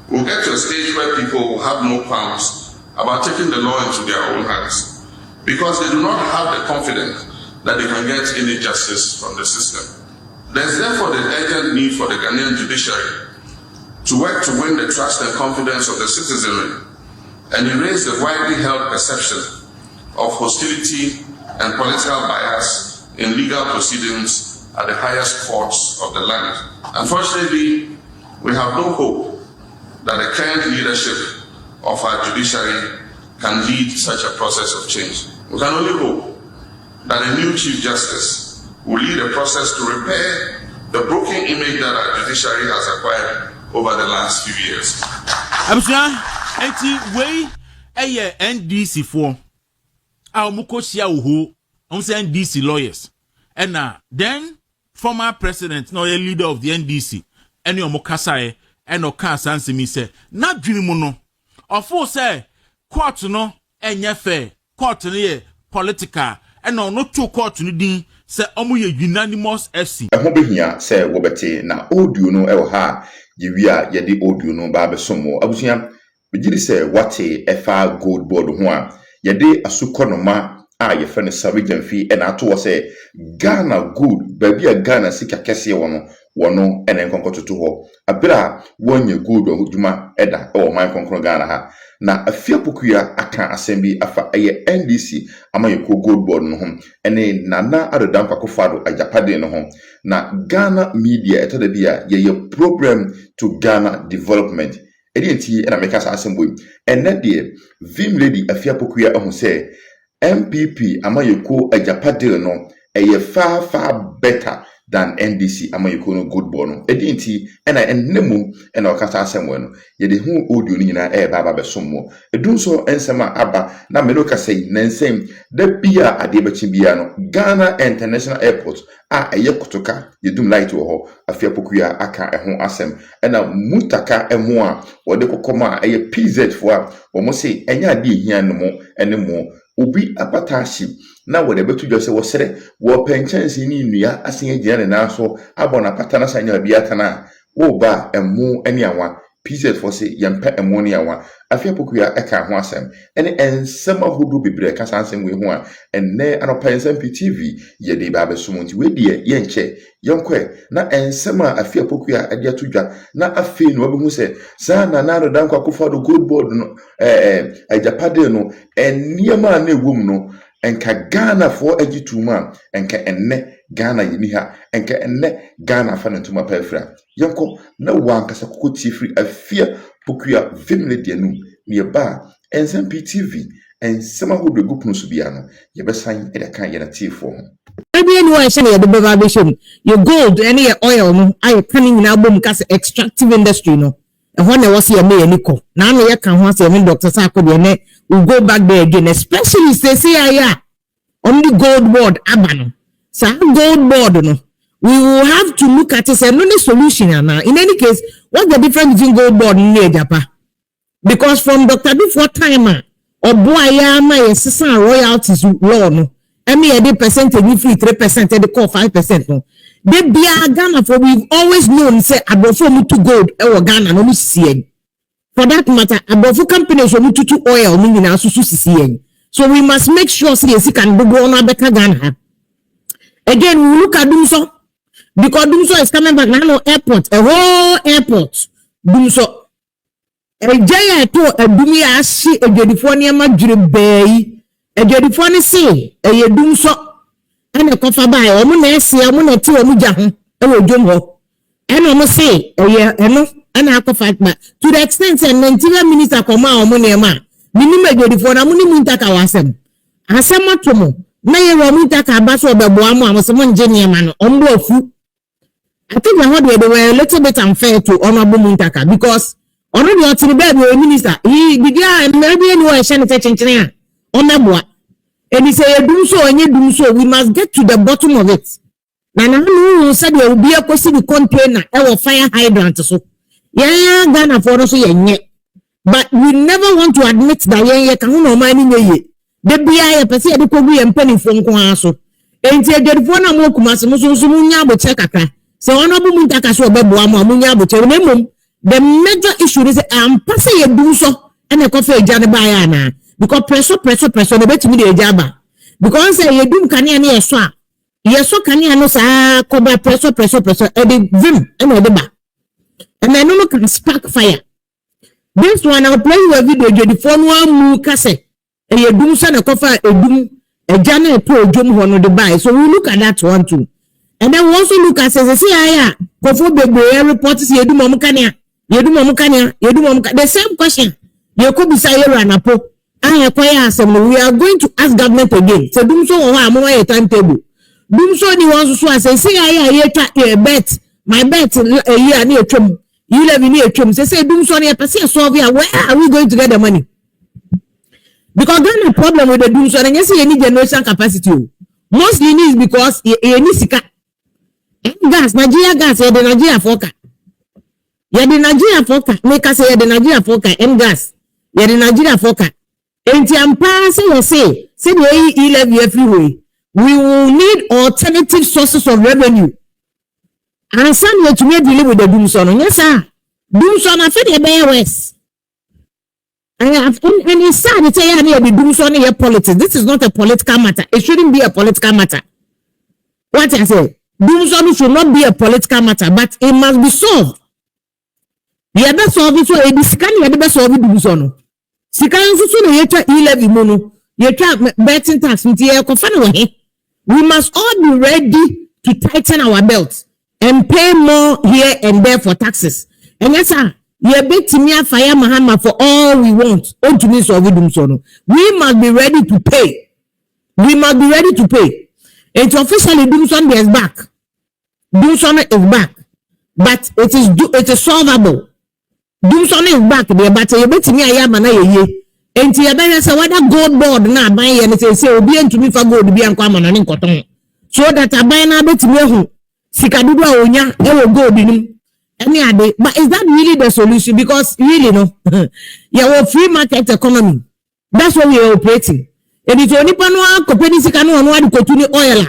we'll get to a stage where people will have no qualms about taking the law into their own hands, because they do not have the confidence that they can get any justice from the system. There is therefore the urgent need for the Ghanaian judiciary to work to win the trust and confidence of the citizenry and erase the widely held perception of hostility and political bias in legal proceedings at the highest courts of the land. Unfortunately, we have no hope that the current leadership of our judiciary can lead such a process of change. We can only hope that a new Chief Justice will lead a process to repair the broken image that our judiciary has acquired over the last few years.
Way NDC for our Mukosia Uhu, NDC lawyers, and then former president, no a leader of the NDC, ene omo kasae ene oka sansemi se na dwene mu no ofo se court no enye fair court no ye political ene ono to court no din se omo ye unanimous FC
ho behia se wobete na audio no e wo ha ye wi a ye de audio no ba be somo abusuya begiri se wate efa gold board ho a ye de asukonoma a ye fene Savijan fi e na to wo se Ghana good baby a Ghana sika kese wono ene nkonkototo ho abira wonye good oduma eda e wo man konkon Ghana ha na afia pokuya aka asembi afa eye NDC ama yeko gold board no ho ene nana adodan kwakofado ajapade no ho na Ghana media etoda bia ye program to Ghana development enti ena meka sa asembo ene de vim lady afia pokuya ho se MPP ama yeko ajapade no eye far better than NDC ama yeko no good board no enti ena enemu ena okasa asembo no ye de hu audio ni nyina e baba be sommo edun so ensema aba na meloka sei na ensem da bia ade bachi bia no Ghana International Airport a eye kotoka ye dum light wo ho afia pokuya aka eho asem ena mutaka emo a wode kokoma eye PZ fo a wo mo sei enya ade ehia no mo ene mo obi apatashi na wode betu jose wo sere wo penchansi ni nua asen agina na so abona patana sanya bia tana wo ba emu eni anwa PZ for say yampa emu ni anwa afia pokuya eka ho asem ene ensema hodo bebre ka sansem we ho a enne anopa ensem TV ye de ba besumunti we de ye nche yonkwe na ensema afia pokuya ade atudwa na afi no obi hu se sana na no dan kwakofo do gold board no ajapade no eniema na egwom no enka Ghana for agituma enka enne Ghana yini ha enka enne Ghana fa ntuma pafra yonko na wankasa kokoti free afia pokuya vimle dianu ne ba ensem TV ensema ho do gupnu so bia no ye besan e da kan ye na tifo ho
maybe anyone say the bevabation your gold any oil no I can na bom kase extractive industry no e ho na wo se me aniko na no ye kan ho say me Dr. Sako de ne we go back there again especially say aya on the gold board abano so gold board no we will have to look at it and no solution now in any case what's the difference between gold board and Japa because from Dr. Before timer or boy ma yes royalties law no any percentage free 3% they call 5% no they be Ghana for we've always known say abofo mutu gold e Ghana no see for that matter abofo companies so mutu oil no na so see so we must make sure say yes can go on better Ghana again we look at Dumso because Dumso is coming back now airport a whole airport Dumso Ejaya to edumi ashi ejodifoni ama dwure bayi ejodifoni si eye Dumso ene kofa bai omo na ese omo na ti omo ja ho e wo dwom ho ene omo si eye eno ana akofa ba to the extent that Nigeria minister koma omo na ema minima ejodifoni amu ni muntaka wasem asem atomo na ye wo muntaka abaso obebo amu amosemo nje ne ema no ombo afu I think I heard they were a little bit unfair to Honorable Muntaka because already on the bed with minister he began maybe anyone shan chenchenia Honorable and he said do so and you do so we must get to the bottom of it. Now no said there will be a question container or fire hydrant so yeah Ghana for us but we never want to admit that yeah can no money ye the BI person the could be and penny phone so and say the phone am okumas so munya bo check aka so Honorable Muntaka so bebo am munya bo check remember the major issue is passing a do so and a coffee jana bayana because pressure the bet me the jaba because say you do can any so yes so can you no sa cover pressure and the vim and the ba and I no can spark fire. This one I'll play you a video the phone one mu kase and you do so na cover a jana pro jom hono the buy so we look at that one too and then we also look at say aya kofo bebe report say you do mom kania the same question you could be say ranapo I acquire some we are going to ask government again so do so am a timetable do so ni wan so say I bet my bet a year near trim you live near trim say do so near person solve where are we going to get the money because then the problem with the do so and you see any generation capacity mostly is because you need sika gas Nigeria gas the Nigeria forecast
the Nigeria foka make us say the Nigeria foka and gas the Nigeria foka enti ampa say the E-levy everywhere we will need alternative sources of revenue and some way to make deal with the doomson yes sir doomson after the bear west and it's sad to say the doomson here politics. This is not a political matter. It shouldn't be a political matter. What I say, doomson should not be a political matter, but it must be solved. The other solve it so a discan the other solve it doomson. Sikan so no yetwa E-levy mono yetwa betting tax with here confirm we must all be ready to tighten our belts and pay more here and there for taxes. And yes sir, ye bet me fire Mahama for all we want. We must be ready to pay. We must be ready to pay. And officially Doomson is back. Doomson is back. But it is solvable. Doomson is back there, but ye bet me ayamana ye. And ye ben say whether gold board na buy and say obi ntumi fa gold bi anko amana ne nkoton. So that I buy na bet me hu sikadudu a onya e wo gold nim. But is that really the solution? Because really no, yeah, we free market economy. That's what we are operating. And it's only panwa company sikano onwa di kotuni oil.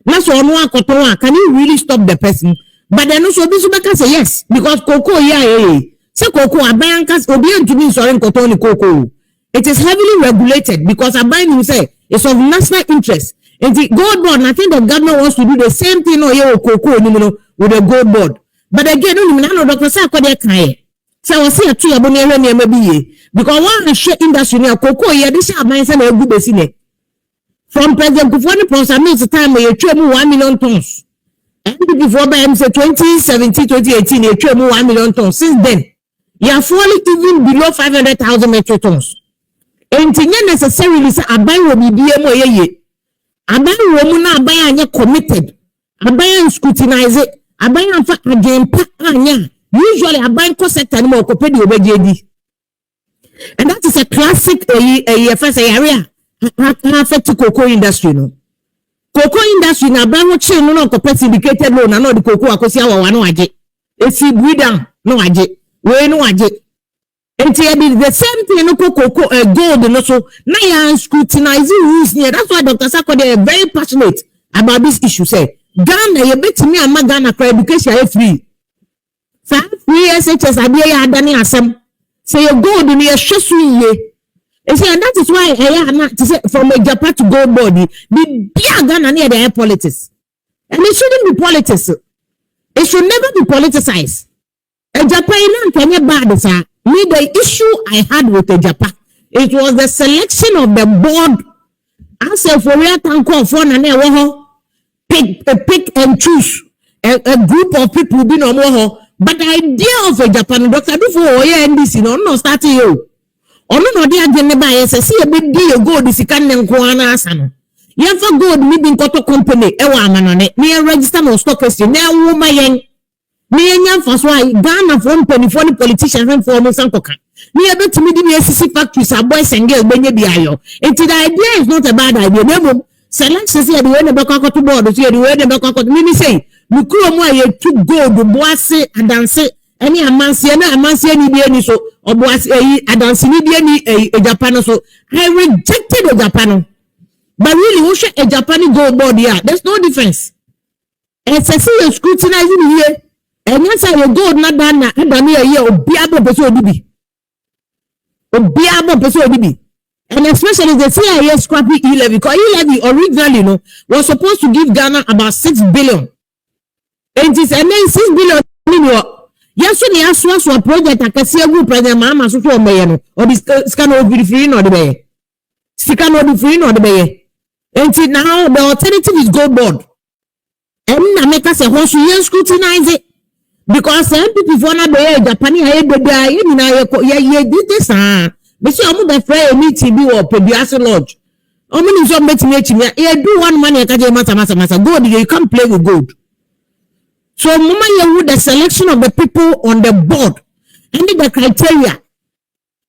That's onwa kotonwa. Can you really stop the person? But then also this make say yes because cocoa say cocoa abankas obi to be sorry kotoni cocoa. It is heavily regulated because abaying say it's of national interest. And the gold board, I think the government wants to do the same thing cocoa with the gold board. But again, no Dr. Sakode Kaye. So I see a tree abone maybe because one share industry near cocoa, yeah, this is a mindset of good business. From President Kufoni Ponsa the time where you trade 1 million tons. And before by 2017, 2018, you trade 1 million tons. Since then, you are falling even below 500,000 metric tons. And it's necessarily say a buy will be BMO ye. A buy woman a buy and committed. A buy and scrutinize it. Abayan fa again anya usually abayan cost sector ni mo ko pedi obejedi, and that is a classic first area affect cocoa industry no. Cocoa industry na abayan che no ko pet syndicated loan na no the cocoa akosi awa no aje esi breeder no aje we no aje enti e the same thing no cocoa gold no so na ya scrutinize rules here. That's why Dr. Sakode is very passionate about this issue. Say Ghana, you bet me and my Ghana for education is free. 5 years SHS idea adani asem. Say you go to the shesui. And that is why I not to say from a Japan to gold body. The dear Ghana near the air politics. And it shouldn't be politics. It should never be politicized. A Japan can you bad sir. Me the issue I had with the Japan. It was the selection of the board. I said for real tanko for na pick and choose a group of people be no more. But the idea of a Japan doctor before NDC no starting you. No dia gene ba yes see a bit deal go this can nko asano. Yen for gold me bin koto company e wa amanone. Me register no stock exchange na wo mayen. Me yen for so Ghana from penny politicians for me sankoka. Me a bit me di SCC factories are boys and girls benye bi ayo. And the idea is not a bad idea. No select say the way the back to board see the way the back me say mukuro mo aye to gold boase adanse any amanse na amanse ni bi ani so oboase adanse ni bi ani Japan so I rejected the Japan. But really who should a Japanese gold board here? There's no difference. It's a serious scrutinizing here. And yes, I will go not done and done here obiabo person odibi. Obiabo person odibi. And especially the CIA scrappy E-levy, because E-levy originally was supposed to give Ghana about 6 billion. And it's and then 6 billion. Yes, so the Aswa project I can see a group president Mahama so or this scan will be free or the bay. Scan will be free or the bay. And now the alternative is gold board. And I make us a horse you scrutinize it. Because some people for na be Japanese I did this but see I'm be free meeting be or Pediatric Lodge. Many some meeting do one money masa gold you can't play with gold. So mama you with the selection of the people on the board and the criteria.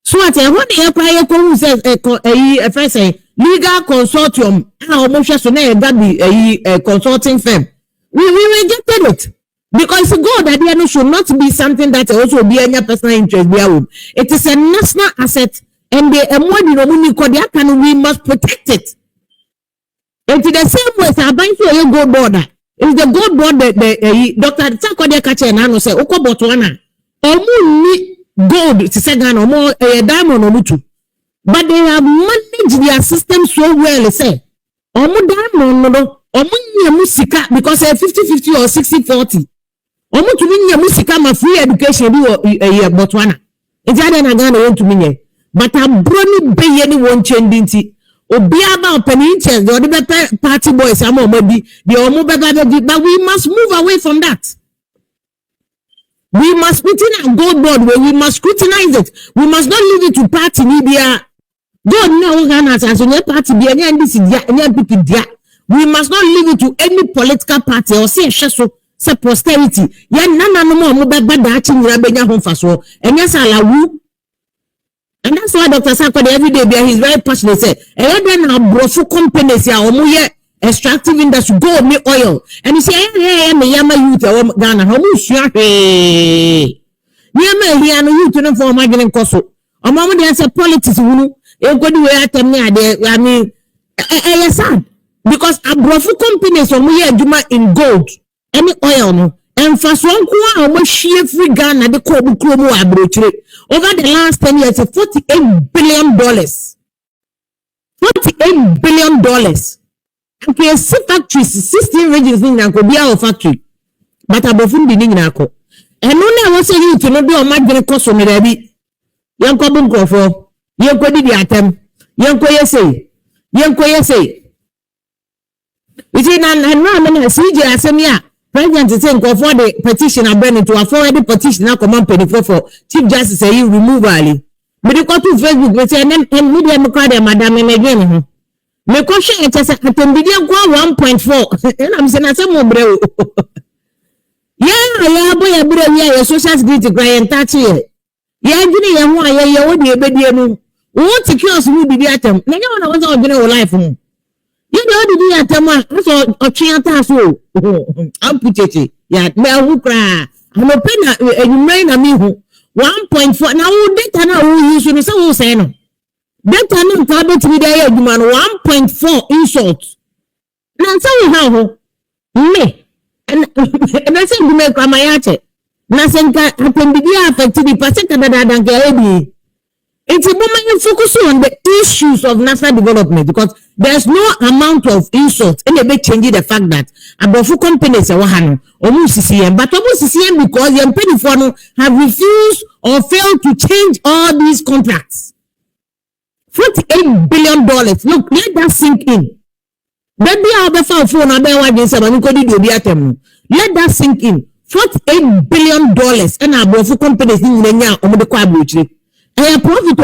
So at what who says a first legal consortium how much so na that be a consulting firm. We rejected it. Because gold at the end should not be something that also be any personal interest. It is a national asset, and we must protect it. And to the same way, I buy for a gold border. It's the gold board that the Dr. Sakode Kache and Ano say, Oko Botswana, Omu gold to say or more a diamond or mutu. But they have managed their system so well, say, Omu diamond, Omu musika, because a 50-50 or 60-40. Omu to me, musika, my free education, Botswana. It's other than I want to me. But I'm brony pay anyone changing. Obiaba opinions, the other party boys, but we must move away from that. We must put in a gold board where we must scrutinize it. We must not leave it to party media. God no Ghana as a party be any NDC. We must not leave it to any political party or say say posterity. Yeah, no more bad home for so. And yes, I love. And that's why Dr. Sakode every day he's very passionate. Say, then our brofu companies ya omuye extractive industry go me oil. And he say, me yama youth Ghana, how much ya hey. Yama here no youth no for margin koso. Omamu dey say politics wunu. E go do we atem ni ade. I mean, sad because our brofu companies omuye aduma in gold, any oil no. And for one kwa omo free Ghana de ko bu kromo abrochire. Over the last 10 years, $48 billion. $48 billion. Okay, 6 factories, 16 regions in Nankobia factory. But above the Ninako. And only I was saying to not be on my grand cost on the Yanko Bunkofo, Yanko did the atom, Yanko say, Yanko say. It's in an environment, CJ Asemia. President is saying for the petition I bring it to afford the petition now command penny for Chief Justice say you remove Ali. But you go to Facebook, we say and media crowd madam again. Me question it as a video go 1.4. And I'm saying some more bro. Yeah, boy, bro, yeah, social security client touch here. Yeah, gini ya mwa ya wodi ebedi enu. What secures will be the atom. Nanya wana was all general life. You know the atama so ochianta so amputete ya me ahukra anopena enyumai na mihu 1.4 na wo data na wo use no say wo say no data no ka betimi dey aduma no 1.4 insult na say wo ha ho me na say du me kwa mayache na senka atembidi affect the person kada dan ke ebi. It's a moment you focus on the issues of national development because there's no amount of insult and they changing the fact that about few companies are almost CCM, but almost CCM because the penny for have refused or failed to change all these contracts. $48 billion. Look, let that sink in. Let that sink in. $48 billion and about few companies in the a profit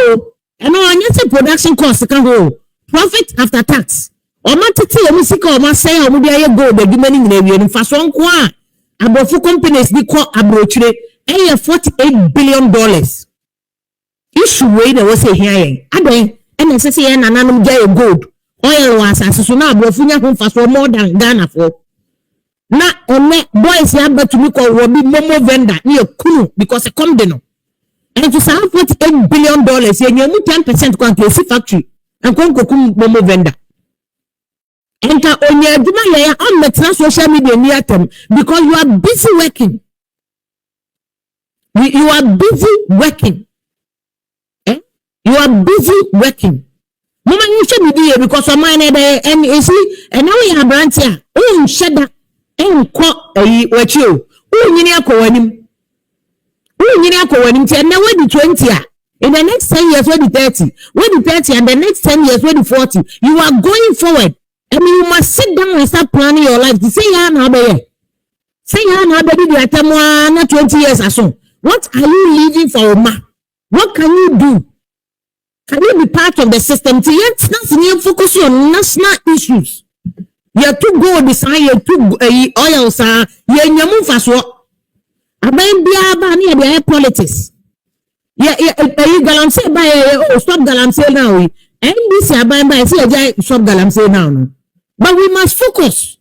and on your production cost can go profit after tax. Or matiti music or must say or media go the demanding in fast one qua about 4 companies they call abrochire a $48 billion issue way they was here. Ade and necessary and anonymous gold oil was as soon as Bofunya home fast for more than Ghana for. Now on boys ya but to me call Robbie Momo vendor near Kunu because a condeno. And to sell $48 billion, you 10% quantity factory and Konkokum Momo vendor. Enter on your demand on the social media near them because you are busy working. You are busy working. You are busy working. Mama, you should be there because of mine and you see, and now we have branch here. Oh, shut up and call what you. Oh, you near calling. And now when the 20 in the next 10 years, when the 30, when the 30, and the next 10 years, when the 40, you are going forward. I mean, you must sit down and start planning your life. To say, say, not 20 years or so. What are you leaving for, ma? What can you do? Can you be part of the system? To yet focus on national issues. You too go design, you too oil, sir. You move as well. Aben biaba ni e politics. Yeah, you galamsey by stop galamsey now. NBC aben by say stop galamsey now. But we must focus.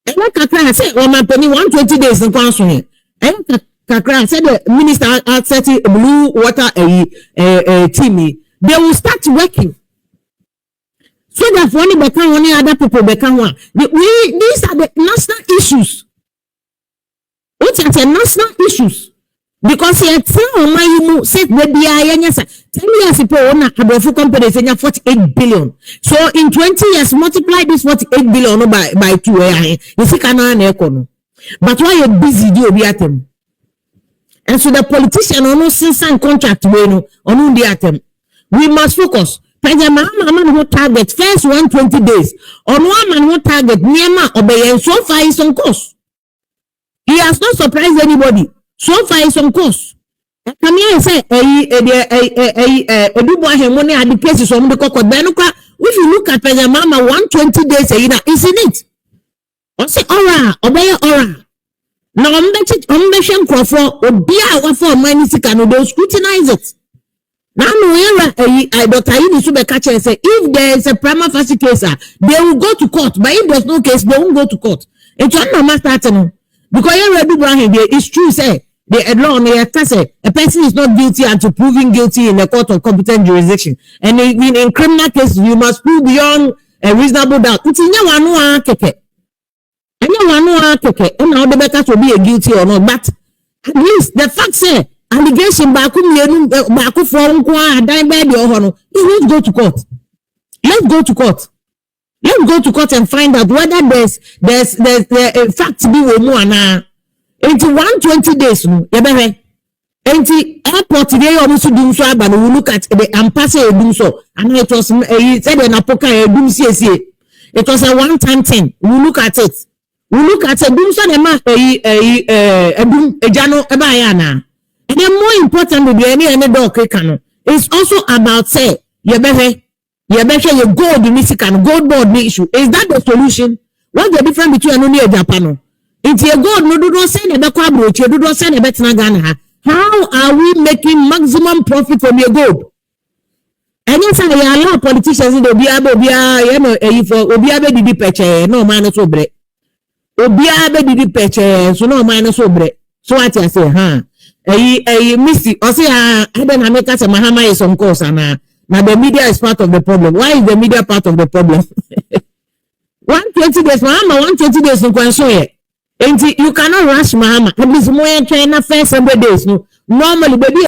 ɛyɛ kakra sɛ ɔmampani 120 days nkwa so yɛ ɛyɛ kakra sɛ the minister set blue water team they will start working so that for any beka one other people beka one these are the national issues what are the national issues because here tell on my set the bia 10 years ago on a company say 48 billion so in 20 years multiply this 48 billion by 2 you see kana na ekono but why you busy do obi atem and so the politician ono sign contract we no ono di atem we must focus President Mahama who target first 120 days on one man who target Niema obey so far is on course. He has not surprised anybody. So far is on course. Come here say money at the cases on the cocoa benuka. If you look at President Mahama 120 days is in it. I say ora obey ora. Now I'm Crawford obia for money can scrutinize it. Now, Dr. Idris Elba say if there is a prima facie case, they will go to court. But if there's no case, they won't go to court. It's not starting because it's true. Say the law say a person is not guilty until proven guilty in a court of competent jurisdiction. And in criminal cases, you must prove beyond a reasonable doubt. It's in your keke. And now the better to be a guilty or not. But at least the fact say. Allegation baku for let's go to court. Let's go to court and find out whether there's facts be more na into 120 days no yebere enti airport dey almost do so aba we look at the ampase do so and it was said na poka do sie it was a one time thing we look at it do so na ma edum ejano eba ya na. And then more important with any dog can it's also about say your gold in gold board issue. Is that the solution? What's the difference between only a Japan? If you gold no do not send a back approach, you do not send a better Ghana. How are we making maximum profit from your gold? And yes, I allow politicians in the Obiabe did the peche, no minus obre. Obiabe did the peche, so no minus obre. So what I say, Missy, I say, I don't make us a Mahama is on course, and now the media is part of the problem. Why is the media part of the problem? 120 days, Mahama, 120 days in Kwansoye. And you cannot rush Mahama. At least more than China first 100 days. No, normally, baby,